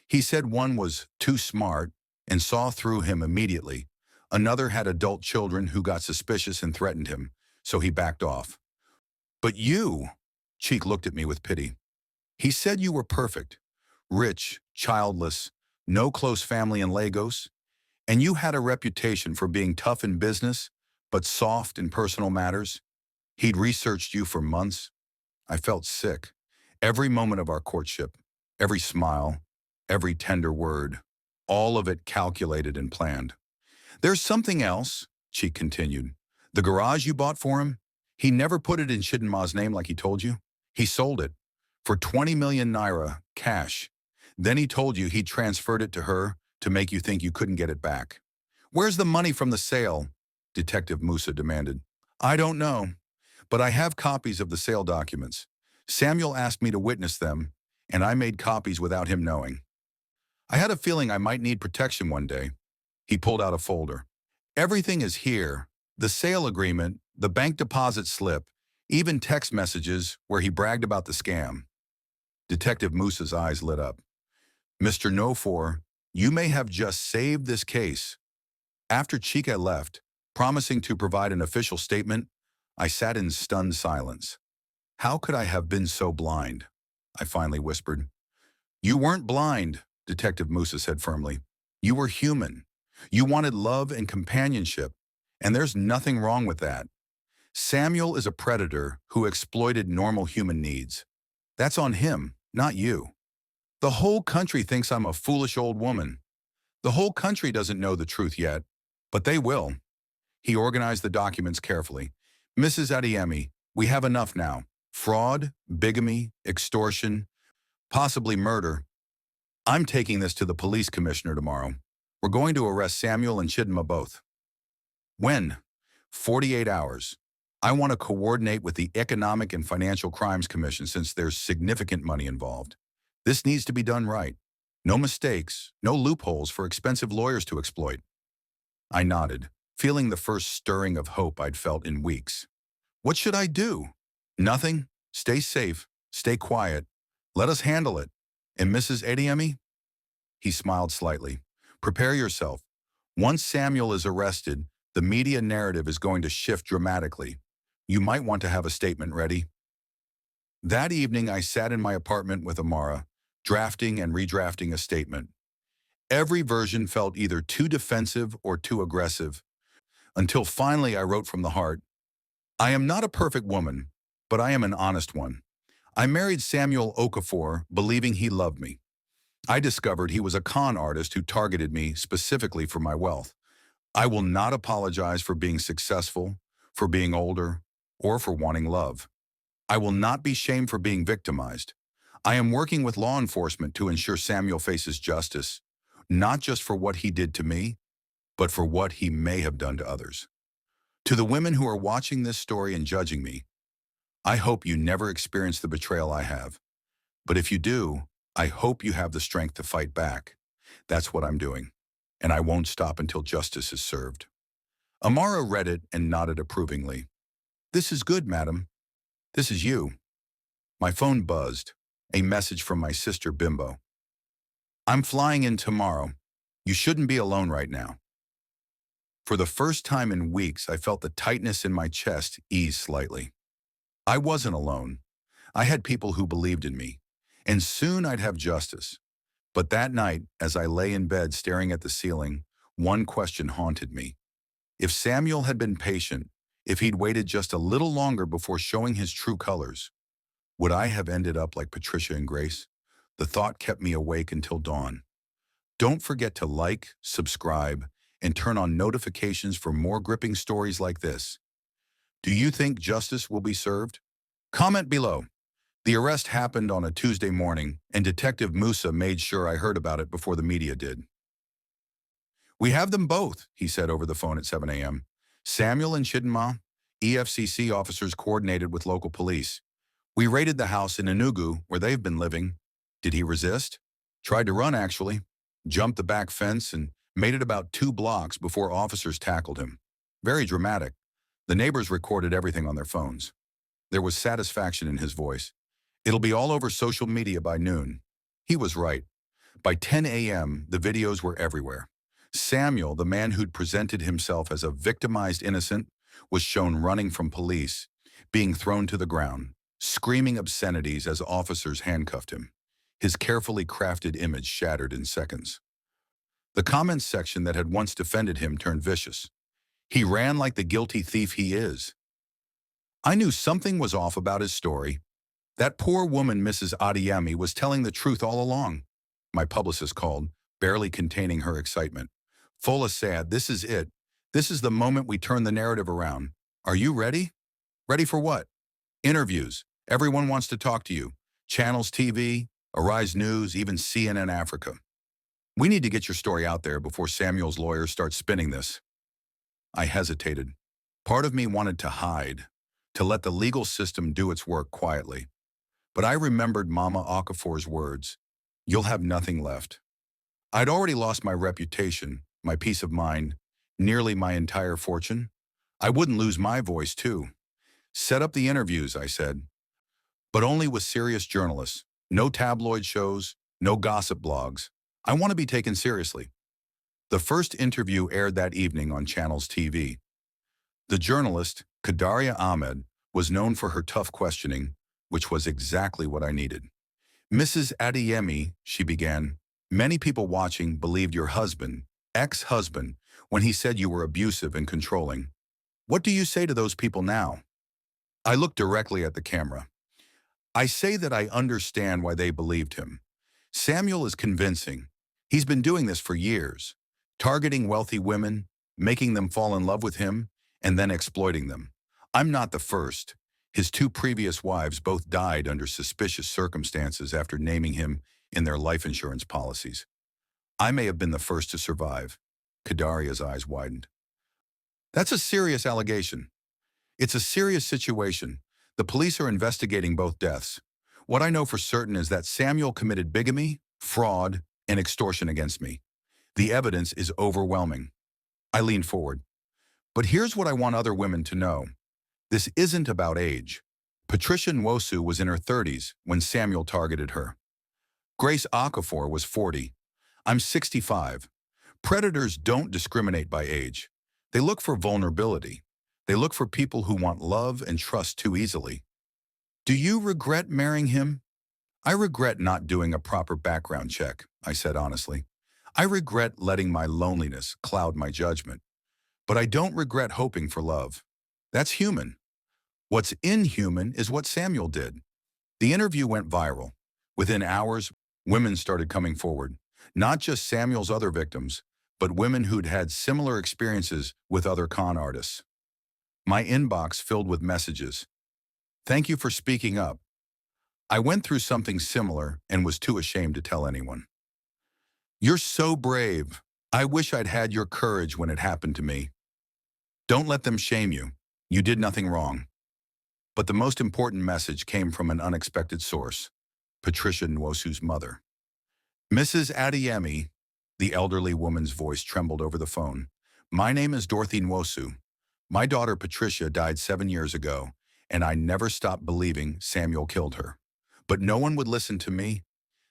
He said one was too smart and saw through him immediately. Another had adult children who got suspicious and threatened him, so he backed off. But you, Cheek looked at me with pity. He said you were perfect, rich, childless, no close family in Lagos, and you had a reputation for being tough in business, but soft in personal matters. He'd researched you for months. I felt sick. Every moment of our courtship, every smile, every tender word, all of it calculated and planned. There's something else, Cheek continued. The garage you bought for him, he never put it in Chidinma's name like he told you. He sold it for 20 million naira, cash. Then he told you he transferred it to her to make you think you couldn't get it back. Where's the money from the sale? Detective Musa demanded. I don't know, but I have copies of the sale documents. Samuel asked me to witness them, and I made copies without him knowing. I had a feeling I might need protection one day. He pulled out a folder. Everything is here. The sale agreement, the bank deposit slip, even text messages where he bragged about the scam. Detective Musa's eyes lit up. Mr. Nofor, you may have just saved this case. After Chika left, promising to provide an official statement, I sat in stunned silence. How could I have been so blind? I finally whispered. You weren't blind, Detective Musa said firmly. You were human. You wanted love and companionship, and there's nothing wrong with that. Samuel is a predator who exploited normal human needs. That's on him, not you. The whole country thinks I'm a foolish old woman. The whole country doesn't know the truth yet, but they will. He organized the documents carefully. Mrs. Adiemi, we have enough now. Fraud, bigamy, extortion, possibly murder. I'm taking this to the police commissioner tomorrow. We're going to arrest Samuel and Chidinma both. When? 48 hours. I want to coordinate with the Economic and Financial Crimes Commission since there's significant money involved. This needs to be done right. No mistakes, no loopholes for expensive lawyers to exploit. I nodded, feeling the first stirring of hope I'd felt in weeks. What should I do? Nothing. Stay safe. Stay quiet. Let us handle it. And Mrs. Adiemi? He smiled slightly. Prepare yourself. Once Samuel is arrested, the media narrative is going to shift dramatically. You might want to have a statement ready. That evening, I sat in my apartment with Amara, drafting and redrafting a statement. Every version felt either too defensive or too aggressive, until finally I wrote from the heart. I am not a perfect woman, but I am an honest one. I married Samuel Okafor, believing he loved me. I discovered he was a con artist who targeted me specifically for my wealth. I will not apologize for being successful, for being older, or for wanting love. I will not be shamed for being victimized. I am working with law enforcement to ensure Samuel faces justice, not just for what he did to me, but for what he may have done to others. To the women who are watching this story and judging me, I hope you never experience the betrayal I have. But if you do, I hope you have the strength to fight back. That's what I'm doing, and I won't stop until justice is served. Amara read it and nodded approvingly. This is good, madam. This is you. My phone buzzed. A message from my sister Bimbo. I'm flying in tomorrow. You shouldn't be alone right now. For the first time in weeks, I felt the tightness in my chest ease slightly. I wasn't alone. I had people who believed in me, and soon I'd have justice. But that night, as I lay in bed staring at the ceiling, one question haunted me. If Samuel had been patient, if he'd waited just a little longer before showing his true colors, would I have ended up like Patricia and Grace? The thought kept me awake until dawn. Don't forget to like, subscribe, and turn on notifications for more gripping stories like this. Do you think justice will be served? Comment below. The arrest happened on a Tuesday morning, and Detective Musa made sure I heard about it before the media did. We have them both, he said over the phone at 7 a.m. Samuel and Chidinma, EFCC officers coordinated with local police. We raided the house in Enugu, where they've been living. Did he resist? Tried to run, actually. Jumped the back fence and made it about 2 blocks before officers tackled him. Very dramatic. The neighbors recorded everything on their phones. There was satisfaction in his voice. It'll be all over social media by noon. He was right. By 10 a.m., the videos were everywhere. Samuel, the man who'd presented himself as a victimized innocent, was shown running from police, being thrown to the ground, screaming obscenities as officers handcuffed him. His carefully crafted image shattered in seconds. The comments section that had once defended him turned vicious. He ran like the guilty thief he is. I knew something was off about his story. That poor woman, Mrs. Adeyemi, was telling the truth all along. My publicist called, barely containing her excitement. Fola said, this is it. This is the moment we turn the narrative around. Are you ready? Ready for what? Interviews. Everyone wants to talk to you. Channels TV, Arise News, even CNN Africa. We need to get your story out there before Samuel's lawyers start spinning this. I hesitated. Part of me wanted to hide, to let the legal system do its work quietly. But I remembered Mama Okafor's words, you'll have nothing left. I'd already lost my reputation, my peace of mind, nearly my entire fortune. I wouldn't lose my voice too. Set up the interviews, I said. But only with serious journalists. No tabloid shows, no gossip blogs. I want to be taken seriously. The first interview aired that evening on Channels TV. The journalist, Kadaria Ahmed, was known for her tough questioning, which was exactly what I needed. Mrs. Adeyemi, she began, many people watching believed your husband, ex-husband, when he said you were abusive and controlling. What do you say to those people now? I looked directly at the camera. I say that I understand why they believed him. Samuel is convincing. He's been doing this for years, targeting wealthy women, making them fall in love with him, and then exploiting them. I'm not the first. His 2 previous wives both died under suspicious circumstances after naming him in their life insurance policies. I may have been the first to survive. Kadaria's eyes widened. That's a serious allegation. It's a serious situation. The police are investigating both deaths. What I know for certain is that Samuel committed bigamy, fraud, and extortion against me. The evidence is overwhelming. I leaned forward. But here's what I want other women to know. This isn't about age. Patricia Nwosu was in her 30s when Samuel targeted her. Grace Okafor was 40. I'm 65. Predators don't discriminate by age. They look for vulnerability. They look for people who want love and trust too easily. Do you regret marrying him? I regret not doing a proper background check, I said honestly. I regret letting my loneliness cloud my judgment. But I don't regret hoping for love. That's human. What's inhuman is what Samuel did. The interview went viral. Within hours, women started coming forward. Not just Samuel's other victims, but women who'd had similar experiences with other con artists. My inbox filled with messages. Thank you for speaking up. I went through something similar and was too ashamed to tell anyone. You're so brave. I wish I'd had your courage when it happened to me. Don't let them shame you. You did nothing wrong. But the most important message came from an unexpected source, Patricia Nwosu's mother. Mrs. Adeyemi, the elderly woman's voice trembled over the phone. My name is Dorothy Nwosu. My daughter Patricia died 7 years ago, and I never stopped believing Samuel killed her. But no one would listen to me.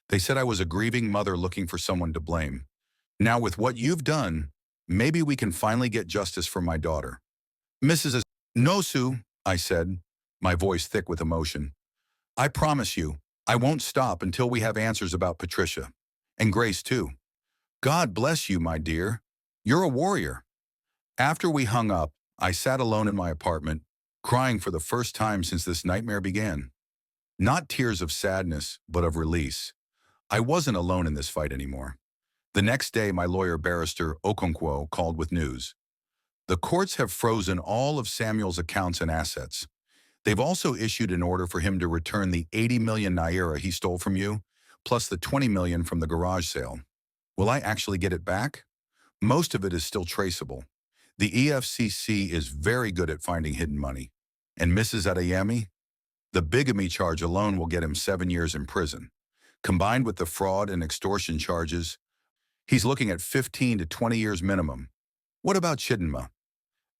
They said I was a grieving mother looking for someone to blame. Now with what you've done, maybe we can finally get justice for my daughter. Mrs. Nosu, I said, my voice thick with emotion. I promise you, I won't stop until we have answers about Patricia. And Grace too. God bless you, my dear. You're a warrior. After we hung up, I sat alone in my apartment, crying for the first time since this nightmare began. Not tears of sadness, but of release. I wasn't alone in this fight anymore. The next day, my lawyer barrister Okonkwo called with news. The courts have frozen all of Samuel's accounts and assets. They've also issued an order for him to return the 80 million naira he stole from you, plus the 20 million from the garage sale. Will I actually get it back? Most of it is still traceable. The EFCC is very good at finding hidden money. And Mrs. Adeyemi? The bigamy charge alone will get him 7 years in prison. Combined with the fraud and extortion charges, he's looking at 15 to 20 years minimum. What about Chidinma?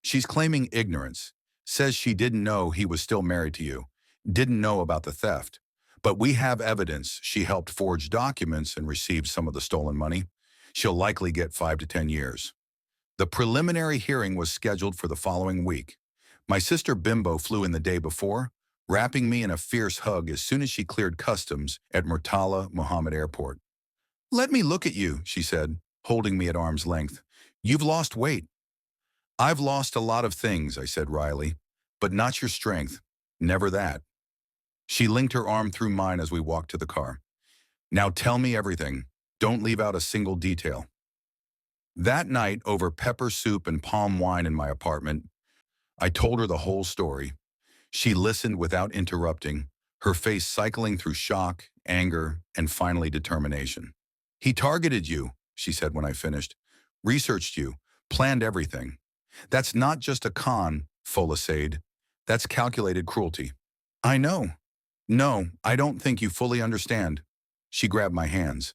She's claiming ignorance, says she didn't know he was still married to you, didn't know about the theft. But we have evidence she helped forge documents and received some of the stolen money. She'll likely get 5 to 10 years. The preliminary hearing was scheduled for the following week. My sister Bimbo flew in the day before, wrapping me in a fierce hug as soon as she cleared customs at Murtala Muhammad Airport. Let me look at you, she said, holding me at arm's length. You've lost weight. I've lost a lot of things, I said wryly, but not your strength. Never that. She linked her arm through mine as we walked to the car. Now tell me everything. Don't leave out a single detail. That night, over pepper soup and palm wine in my apartment, I told her the whole story. She listened without interrupting, her face cycling through shock, anger, and finally determination. He targeted you, she said when I finished. Researched you, planned everything. That's not just a con, Fola said. That's calculated cruelty. I know. No, I don't think you fully understand. She grabbed my hands.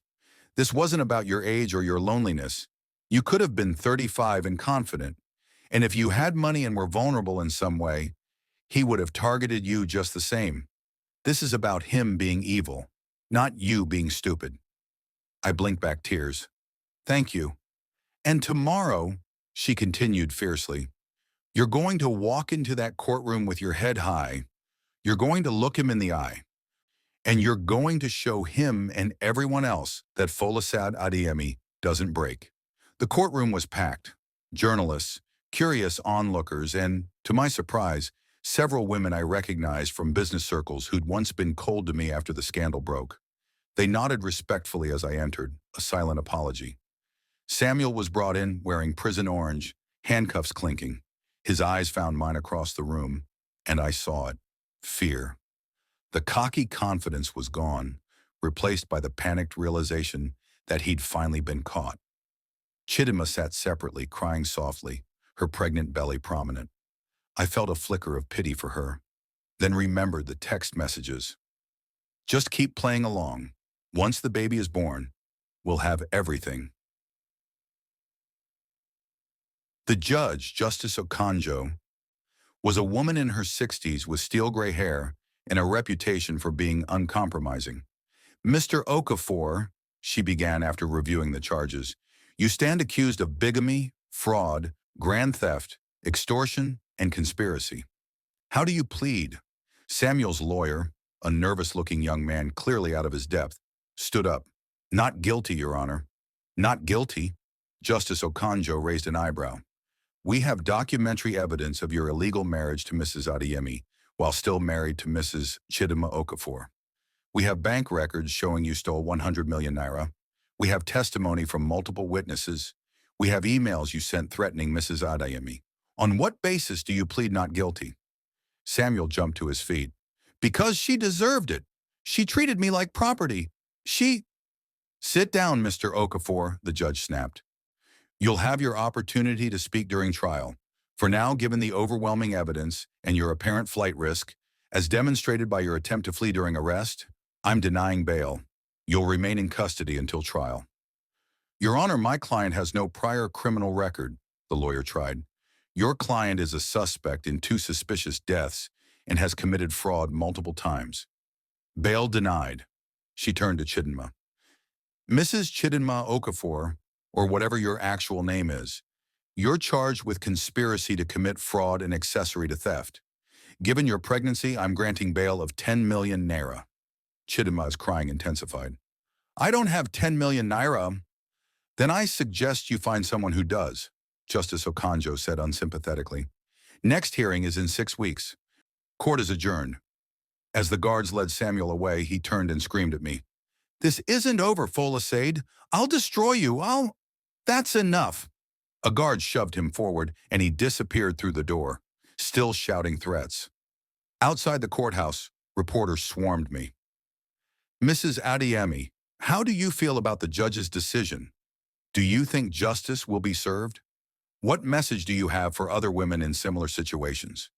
This wasn't about your age or your loneliness. You could have been 35 and confident. And if you had money and were vulnerable in some way, he would have targeted you just the same. This is about him being evil, not you being stupid. I blinked back tears. Thank you. And tomorrow, she continued fiercely, you're going to walk into that courtroom with your head high. You're going to look him in the eye. And you're going to show him and everyone else that Folasad Adeyemi doesn't break. The courtroom was packed. Journalists, curious onlookers, and, to my surprise, several women I recognized from business circles who'd once been cold to me after the scandal broke. They nodded respectfully as I entered, a silent apology. Samuel was brought in wearing prison orange, handcuffs clinking. His eyes found mine across the room, and I saw it. Fear. The cocky confidence was gone, replaced by the panicked realization that he'd finally been caught. Chidinma sat separately, crying softly, her pregnant belly prominent. I felt a flicker of pity for her, then remembered the text messages. Just keep playing along. Once the baby is born, we'll have everything. The judge, Justice Okonjo, was a woman in her 60s with steel gray hair and a reputation for being uncompromising. Mr. Okafor, she began after reviewing the charges, you stand accused of bigamy, fraud, grand theft, extortion, and conspiracy. How do you plead? Samuel's lawyer, a nervous-looking young man clearly out of his depth, stood up. Not guilty, Your Honor. Not guilty? Justice Okonjo raised an eyebrow. We have documentary evidence of your illegal marriage to Mrs. Adeyemi while still married to Mrs. Chidinma Okafor. We have bank records showing you stole 100 million naira. We have testimony from multiple witnesses. We have emails you sent threatening Mrs. Adeyemi. On what basis do you plead not guilty? Samuel jumped to his feet. Because she deserved it. She treated me like property. She... Sit down, Mr. Okafor, the judge snapped. You'll have your opportunity to speak during trial. For now, given the overwhelming evidence and your apparent flight risk, as demonstrated by your attempt to flee during arrest, I'm denying bail. You'll remain in custody until trial. Your Honor, my client has no prior criminal record, the lawyer tried. Your client is a suspect in 2 suspicious deaths and has committed fraud multiple times. Bail denied. She turned to Chidinma. Mrs. Chidinma Okafor, or whatever your actual name is, you're charged with conspiracy to commit fraud and accessory to theft. Given your pregnancy, I'm granting bail of 10 million naira. Chidinma's crying intensified. I don't have 10 million naira. Then I suggest you find someone who does, Justice Okonjo said unsympathetically. Next hearing is in 6 weeks. Court is adjourned. As the guards led Samuel away, he turned and screamed at me. This isn't over, Folasade. I'll destroy you. That's enough. A guard shoved him forward, and he disappeared through the door, still shouting threats. Outside the courthouse, reporters swarmed me. Mrs. Adeyemi, how do you feel about the judge's decision? Do you think justice will be served? What message do you have for other women in similar situations?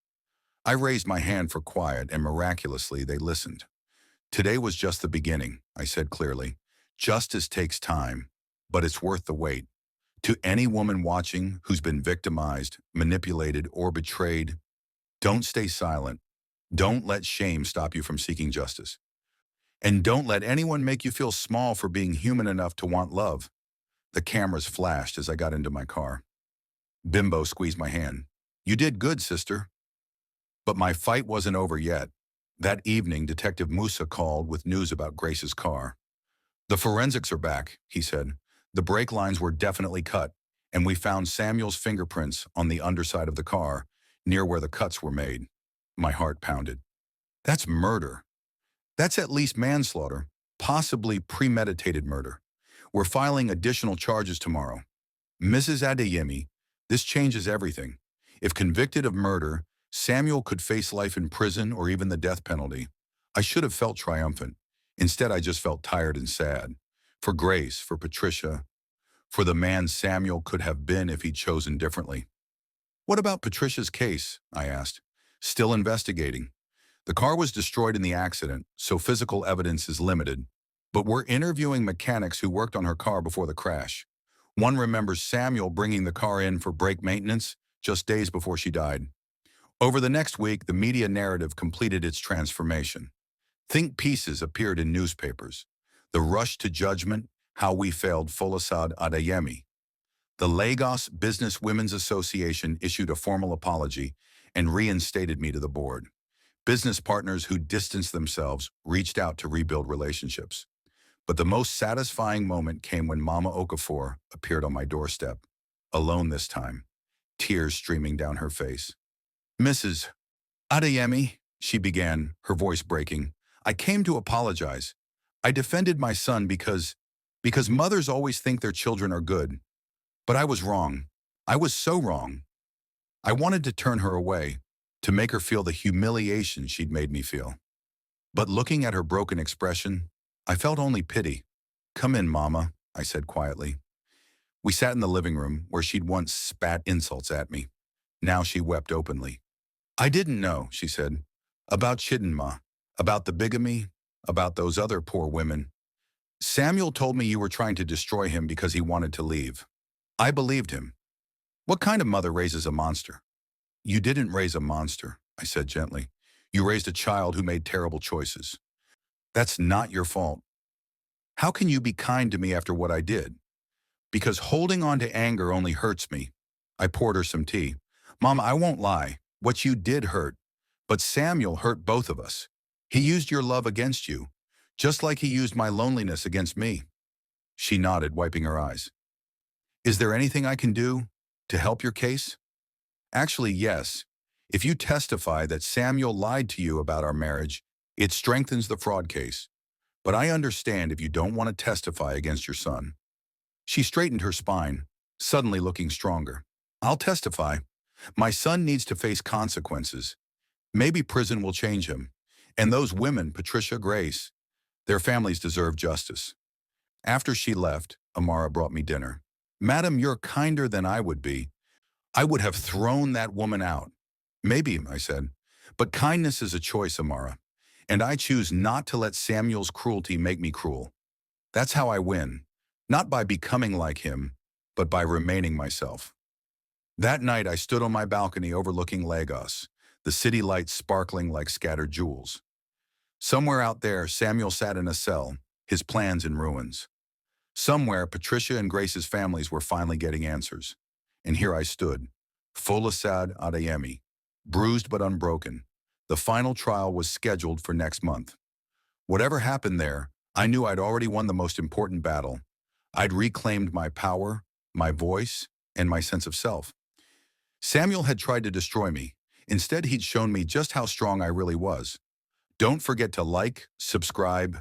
I raised my hand for quiet, and miraculously they listened. Today was just the beginning, I said clearly. Justice takes time, but it's worth the wait. To any woman watching who's been victimized, manipulated, or betrayed, don't stay silent. Don't let shame stop you from seeking justice. And don't let anyone make you feel small for being human enough to want love. The cameras flashed as I got into my car. Bimbo squeezed my hand. You did good, sister. But my fight wasn't over yet. That evening, Detective Musa called with news about Grace's car. The forensics are back, he said. The brake lines were definitely cut, and we found Samuel's fingerprints on the underside of the car, near where the cuts were made. My heart pounded. That's murder. That's at least manslaughter, possibly premeditated murder. We're filing additional charges tomorrow. Mrs. Adeyemi, this changes everything. If convicted of murder, Samuel could face life in prison or even the death penalty. I should have felt triumphant. Instead, I just felt tired and sad. For Grace, for Patricia, for the man Samuel could have been if he'd chosen differently. What about Patricia's case? I asked. Still investigating. The car was destroyed in the accident, so physical evidence is limited. But we're interviewing mechanics who worked on her car before the crash. One remembers Samuel bringing the car in for brake maintenance just days before she died. Over the next week, the media narrative completed its transformation. Think pieces appeared in newspapers. The rush to judgment, how we failed Folasade Adeyemi. The Lagos Business Women's Association issued a formal apology and reinstated me to the board. Business partners who distanced themselves reached out to rebuild relationships. But the most satisfying moment came when Mama Okafor appeared on my doorstep, alone this time, tears streaming down her face. Mrs. Adeyemi, she began, her voice breaking, I came to apologize. I defended my son because mothers always think their children are good. But I was wrong. I was so wrong. I wanted to turn her away, to make her feel the humiliation she'd made me feel. But looking at her broken expression, I felt only pity. Come in, Mama, I said quietly. We sat in the living room where she'd once spat insults at me. Now she wept openly. I didn't know, she said, about Chidinma, about the bigamy, about those other poor women. Samuel told me you were trying to destroy him because he wanted to leave. I believed him. What kind of mother raises a monster? You didn't raise a monster, I said gently. You raised a child who made terrible choices. That's not your fault. How can you be kind to me after what I did? Because holding on to anger only hurts me. I poured her some tea. Mom, I won't lie. What you did hurt. But Samuel hurt both of us. He used your love against you, just like he used my loneliness against me. She nodded, wiping her eyes. Is there anything I can do to help your case? Actually, yes. If you testify that Samuel lied to you about our marriage, it strengthens the fraud case. But I understand if you don't want to testify against your son. She straightened her spine, suddenly looking stronger. I'll testify. My son needs to face consequences. Maybe prison will change him. And those women, Patricia, Grace, their families deserve justice. After she left, Amara brought me dinner. Madam, you're kinder than I would be. I would have thrown that woman out. Maybe, I said. But kindness is a choice, Amara. And I choose not to let Samuel's cruelty make me cruel. That's how I win. Not by becoming like him, but by remaining myself. That night, I stood on my balcony overlooking Lagos, the city lights sparkling like scattered jewels. Somewhere out there, Samuel sat in a cell, his plans in ruins. Somewhere, Patricia and Grace's families were finally getting answers. And here I stood, Folasad Adeyemi, bruised but unbroken. The final trial was scheduled for next month. Whatever happened there, I knew I'd already won the most important battle. I'd reclaimed my power, my voice, and my sense of self. Samuel had tried to destroy me. Instead, he'd shown me just how strong I really was. Don't forget to like, subscribe,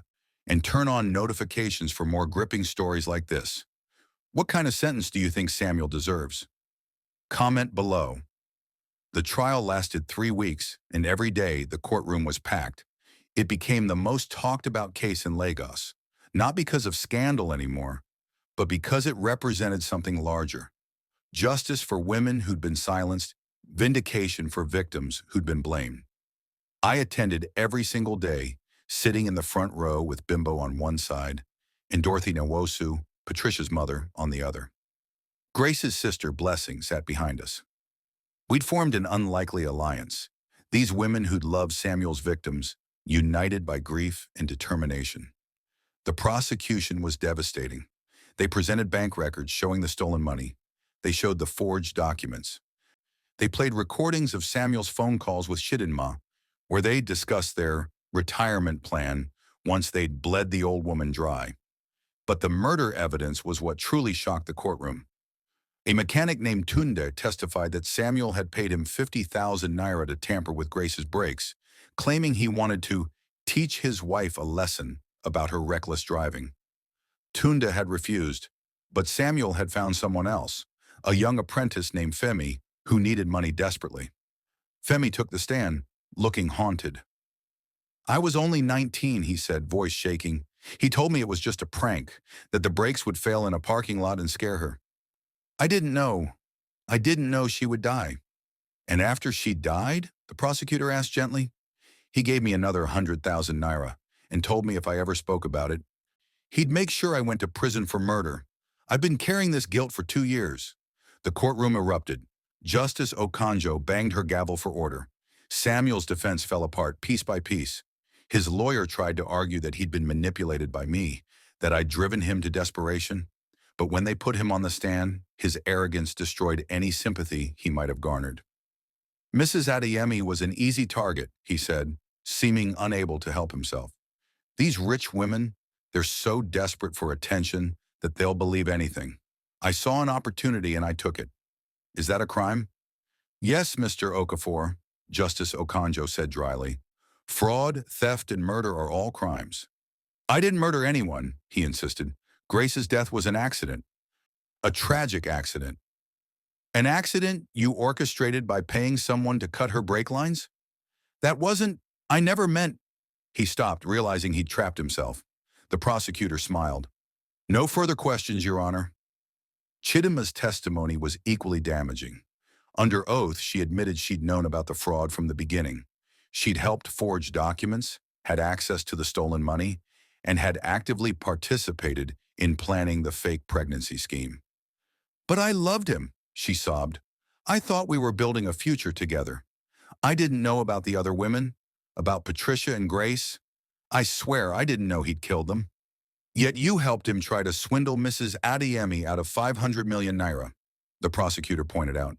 and turn on notifications for more gripping stories like this. What kind of sentence do you think Samuel deserves? Comment below. The trial lasted 3 weeks, and every day the courtroom was packed. It became the most talked about case in Lagos, not because of scandal anymore, but because it represented something larger. Justice for women who'd been silenced, vindication for victims who'd been blamed. I attended every single day, sitting in the front row with Bimbo on one side and Dorothy Nwosu, Patricia's mother, on the other. Grace's sister, Blessing, sat behind us. We'd formed an unlikely alliance. These women who'd loved Samuel's victims, united by grief and determination. The prosecution was devastating. They presented bank records showing the stolen money. They showed the forged documents. They played recordings of Samuel's phone calls with Chidinma, where they discussed their retirement plan once they'd bled the old woman dry. But the murder evidence was what truly shocked the courtroom. A mechanic named Tunde testified that Samuel had paid him 50,000 naira to tamper with Grace's brakes, claiming he wanted to teach his wife a lesson about her reckless driving. Tunde had refused, but Samuel had found someone else, a young apprentice named Femi, who needed money desperately. Femi took the stand, looking haunted. "I was only 19, he said, voice shaking. He told me it was just a prank, that the brakes would fail in a parking lot and scare her. I didn't know she would die." "And after she died?" the prosecutor asked gently. "He gave me another 100,000 naira and told me if I ever spoke about it, he'd make sure I went to prison for murder. I've been carrying this guilt for 2 years. The courtroom erupted. Justice Okonjo banged her gavel for order. Samuel's defense fell apart piece by piece. His lawyer tried to argue that he'd been manipulated by me, that I'd driven him to desperation. But when they put him on the stand, his arrogance destroyed any sympathy he might have garnered. "Mrs. Adeyemi was an easy target," he said, seeming unable to help himself. "These rich women, they're so desperate for attention that they'll believe anything. I saw an opportunity and I took it. Is that a crime?" "Yes, Mr. Okafor," Justice Okonjo said dryly. "Fraud, theft, and murder are all crimes." "I didn't murder anyone," he insisted. "Grace's death was an accident. A tragic accident." "An accident you orchestrated by paying someone to cut her brake lines?" "That wasn't, I never meant—" He stopped, realizing he'd trapped himself. The prosecutor smiled. "No further questions, Your Honor." Chidinma's testimony was equally damaging. Under oath, she admitted she'd known about the fraud from the beginning. She'd helped forge documents, had access to the stolen money, and had actively participated in planning the fake pregnancy scheme. "But I loved him," she sobbed. "I thought we were building a future together. I didn't know about the other women, about Patricia and Grace. I swear I didn't know he'd killed them." "Yet you helped him try to swindle Mrs. Adeyemi out of 500 million naira, the prosecutor pointed out.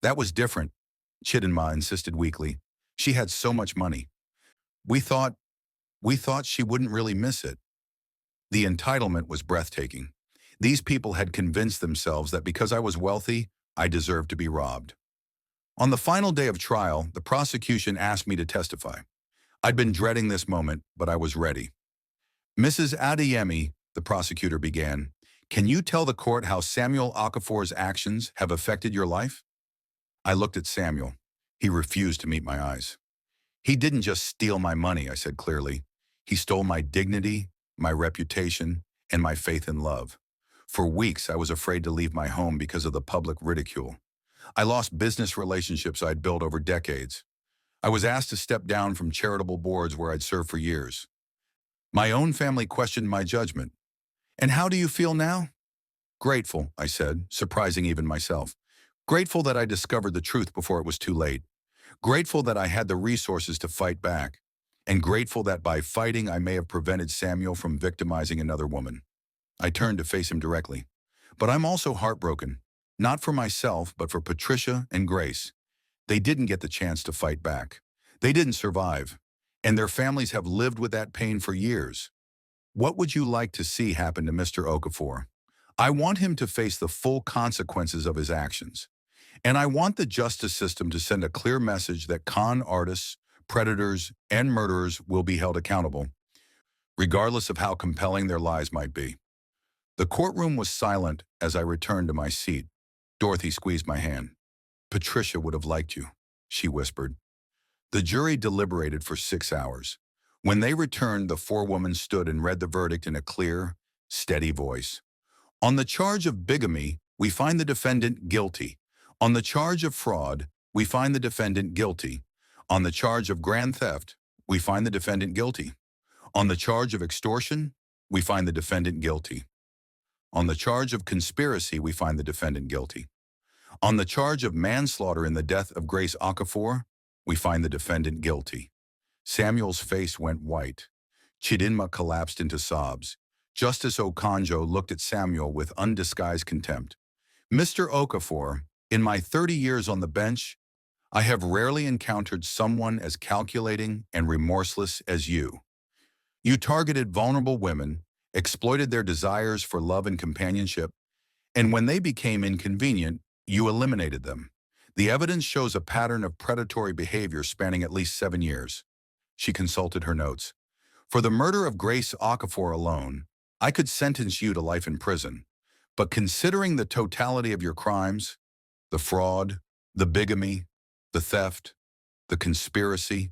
"That was different," Chidinma insisted weakly. "She had so much money. We thought she wouldn't really miss it." The entitlement was breathtaking. These people had convinced themselves that because I was wealthy, I deserved to be robbed. On the final day of trial, the prosecution asked me to testify. I'd been dreading this moment, but I was ready. "Mrs. Adeyemi," the prosecutor began, "can you tell the court how Samuel Okafor's actions have affected your life?" I looked at Samuel. He refused to meet my eyes. "He didn't just steal my money," I said clearly. "He stole my dignity, my reputation, and my faith in love. For weeks, I was afraid to leave my home because of the public ridicule. I lost business relationships I'd built over decades. I was asked to step down from charitable boards where I'd served for years. My own family questioned my judgment. And how do you feel now?" "Grateful," I said, surprising even myself. "Grateful that I discovered the truth before it was too late. Grateful that I had the resources to fight back. and grateful that by fighting I may have prevented Samuel from victimizing another woman. I turned to face him directly. But I'm also heartbroken, not for myself, but for Patricia and Grace. They didn't get the chance to fight back. They didn't survive, and their families have lived with that pain for years. What would you like to see happen to Mr. Okafor? I want him to face the full consequences of his actions. And I want the justice system to send a clear message that con artists, predators, and murderers will be held accountable, regardless of how compelling their lies might be. The courtroom was silent as I returned to my seat. Dorothy squeezed my hand. Patricia would have liked you, she whispered. The jury deliberated for 6 hours. When they returned, the four women stood and read the verdict in a clear, steady voice. On the charge of bigamy, we find the defendant guilty. On the charge of fraud, we find the defendant guilty. On the charge of grand theft, we find the defendant guilty. On the charge of extortion, we find the defendant guilty. On the charge of conspiracy, we find the defendant guilty. On the charge of manslaughter in the death of Grace Okafor, we find the defendant guilty. Samuel's face went white. Chidinma collapsed into sobs. Justice Okonjo looked at Samuel with undisguised contempt. Mr. Okafor, in my 30 years on the bench, I have rarely encountered someone as calculating and remorseless as you. You targeted vulnerable women, exploited their desires for love and companionship, and when they became inconvenient, you eliminated them. The evidence shows a pattern of predatory behavior spanning at least 7 years. She consulted her notes. For the murder of Grace Okafor alone, I could sentence you to life in prison. But considering the totality of your crimes, the fraud, the bigamy, the theft, the conspiracy,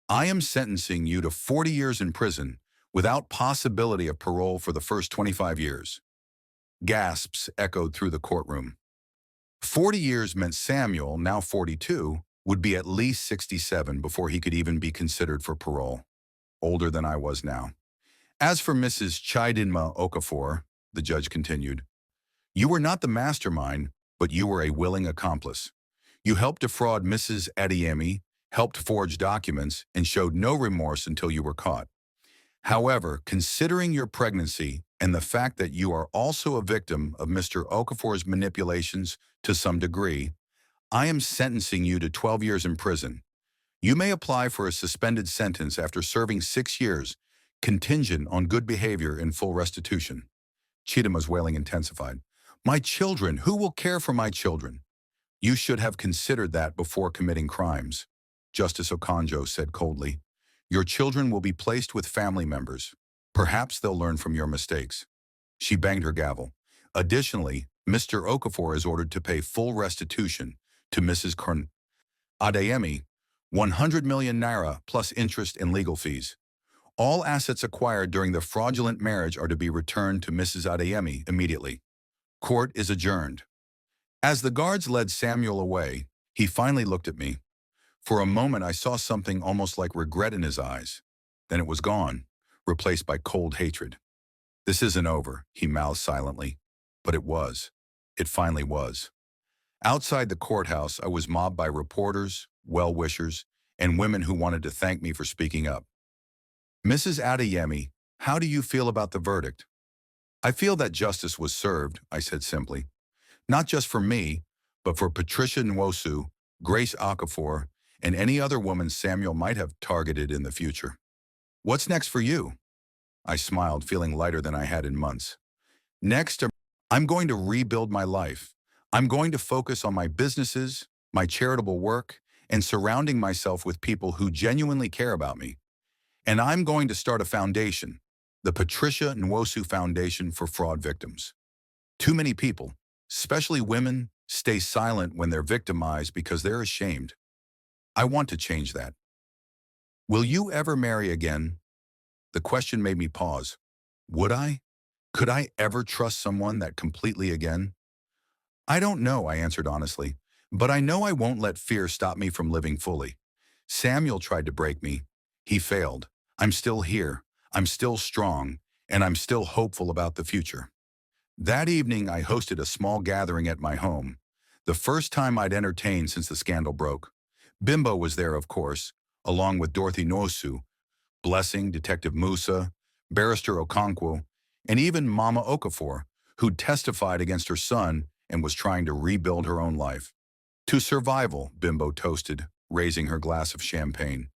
I am sentencing you to 40 years in prison without possibility of parole for the first 25 years. Gasps echoed through the courtroom. 40 years meant Samuel, now 42, would be at least 67 before he could even be considered for parole. Older than I was now. As for Mrs. Chidinma Okafor, the judge continued, you were not the mastermind, but you were a willing accomplice. You helped defraud Mrs. Adeyemi, helped forge documents, and showed no remorse until you were caught. However, considering your pregnancy and the fact that you are also a victim of Mr. Okafor's manipulations to some degree, I am sentencing you to 12 years in prison. You may apply for a suspended sentence after serving 6 years, contingent on good behavior and full restitution. Chidinma's wailing intensified. My children, who will care for my children? You should have considered that before committing crimes, Justice Okonjo said coldly. Your children will be placed with family members. Perhaps they'll learn from your mistakes. She banged her gavel. Additionally, Mr. Okafor is ordered to pay full restitution to Mrs. Adeyemi, 100 million naira plus interest and legal fees. All assets acquired during the fraudulent marriage are to be returned to Mrs. Adeyemi immediately. Court is adjourned. As the guards led Samuel away, he finally looked at me. For a moment, I saw something almost like regret in his eyes. Then it was gone, replaced by cold hatred. This isn't over, he mouthed silently. But it was. It finally was. Outside the courthouse, I was mobbed by reporters, well-wishers, and women who wanted to thank me for speaking up. Mrs. Adeyemi, how do you feel about the verdict? I feel that justice was served, I said simply. Not just for me, but for Patricia Nwosu, Grace Okafor, and any other woman Samuel might have targeted in the future. What's next for you? I smiled, feeling lighter than I had in months. Next, I'm going to rebuild my life. I'm going to focus on my businesses, my charitable work, and surrounding myself with people who genuinely care about me. And I'm going to start a foundation, the Patricia Nwosu Foundation for Fraud Victims. Too many people, especially women, stay silent when they're victimized because they're ashamed. I want to change that. Will you ever marry again? The question made me pause. Would I? Could I ever trust someone that completely again? I don't know, I answered honestly, but I know I won't let fear stop me from living fully. Samuel tried to break me. He failed. I'm still here. I'm still strong, and I'm still hopeful about the future. That evening, I hosted a small gathering at my home, the first time I'd entertained since the scandal broke. Bimbo was there, of course, along with Dorothy Nwosu, Blessing, Detective Musa, Barrister Okonkwo, and even Mama Okafor, who'd testified against her son and was trying to rebuild her own life. To survival, Bimbo toasted, raising her glass of champagne.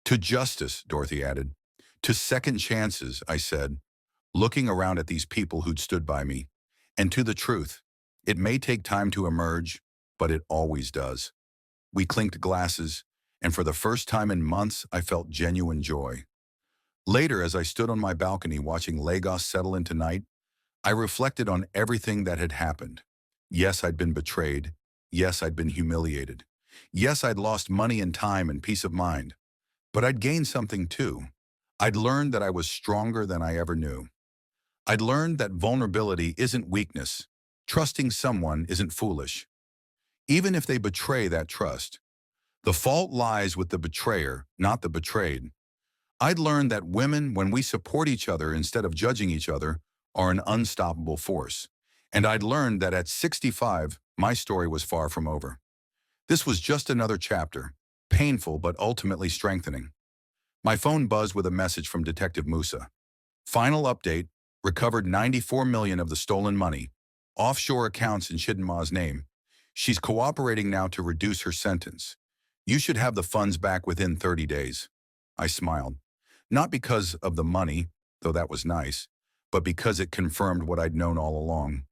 To justice, Dorothy added. To second chances, I said, looking around at these people who'd stood by me. And to the truth. It may take time to emerge, but it always does. We clinked glasses, and for the first time in months, I felt genuine joy. Later, as I stood on my balcony watching Lagos settle into night, I reflected on everything that had happened. Yes, I'd been betrayed. Yes, I'd been humiliated. Yes, I'd lost money and time and peace of mind. But I'd gained something too. I'd learned that I was stronger than I ever knew. I'd learned that vulnerability isn't weakness. Trusting someone isn't foolish. Even if they betray that trust. The fault lies with the betrayer, not the betrayed. I'd learned that women, when we support each other instead of judging each other, are an unstoppable force. And I'd learned that at 65, my story was far from over. This was just another chapter, painful but ultimately strengthening. My phone buzzed with a message from Detective Musa. Final update, recovered 94 million of the stolen money, offshore accounts in Chidinma's name. She's cooperating now to reduce her sentence. You should have the funds back within 30 days. I smiled. Not because of the money, though that was nice, but because it confirmed what I'd known all along.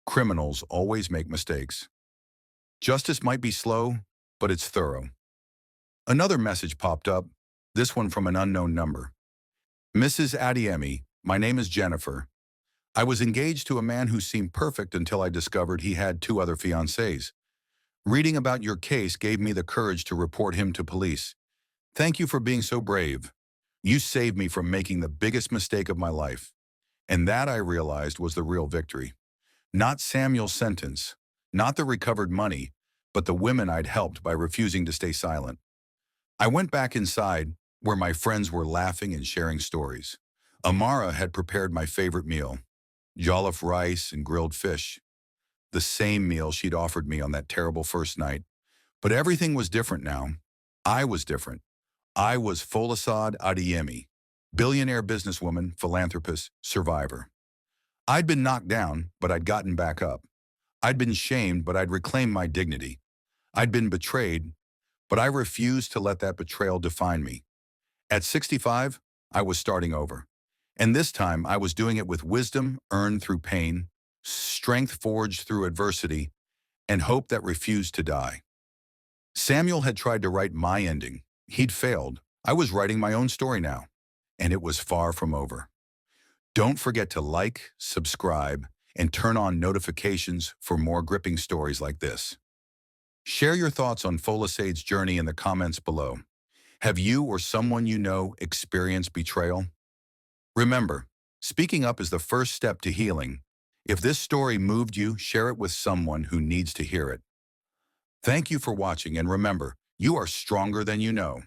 Criminals always make mistakes. Justice might be slow, but it's thorough. Another message popped up, this one from an unknown number. Mrs. Adiemi, my name is Jennifer. I was engaged to a man who seemed perfect until I discovered he had 2 other fiancées. Reading about your case gave me the courage to report him to police. Thank you for being so brave. You saved me from making the biggest mistake of my life. And that, I realized, was the real victory. Not Samuel's sentence, not the recovered money, but the women I'd helped by refusing to stay silent. I went back inside, where my friends were laughing and sharing stories. Amara had prepared my favorite meal, jollof rice and grilled fish. The same meal she'd offered me on that terrible first night. But everything was different now. I was different. I was Folasade Adeyemi, billionaire businesswoman, philanthropist, survivor. I'd been knocked down, but I'd gotten back up. I'd been shamed, but I'd reclaimed my dignity. I'd been betrayed, but I refused to let that betrayal define me. At 65, I was starting over. And this time, I was doing it with wisdom earned through pain, strength forged through adversity, and hope that refused to die. Samuel had tried to write my ending. He'd failed. I was writing my own story now, and it was far from over. Don't forget to like, subscribe, and turn on notifications for more gripping stories like this. Share your thoughts on Folasade's journey in the comments below. Have you or someone you know experienced betrayal? Remember, speaking up is the first step to healing. If this story moved you, share it with someone who needs to hear it. Thank you for watching, and remember, you are stronger than you know.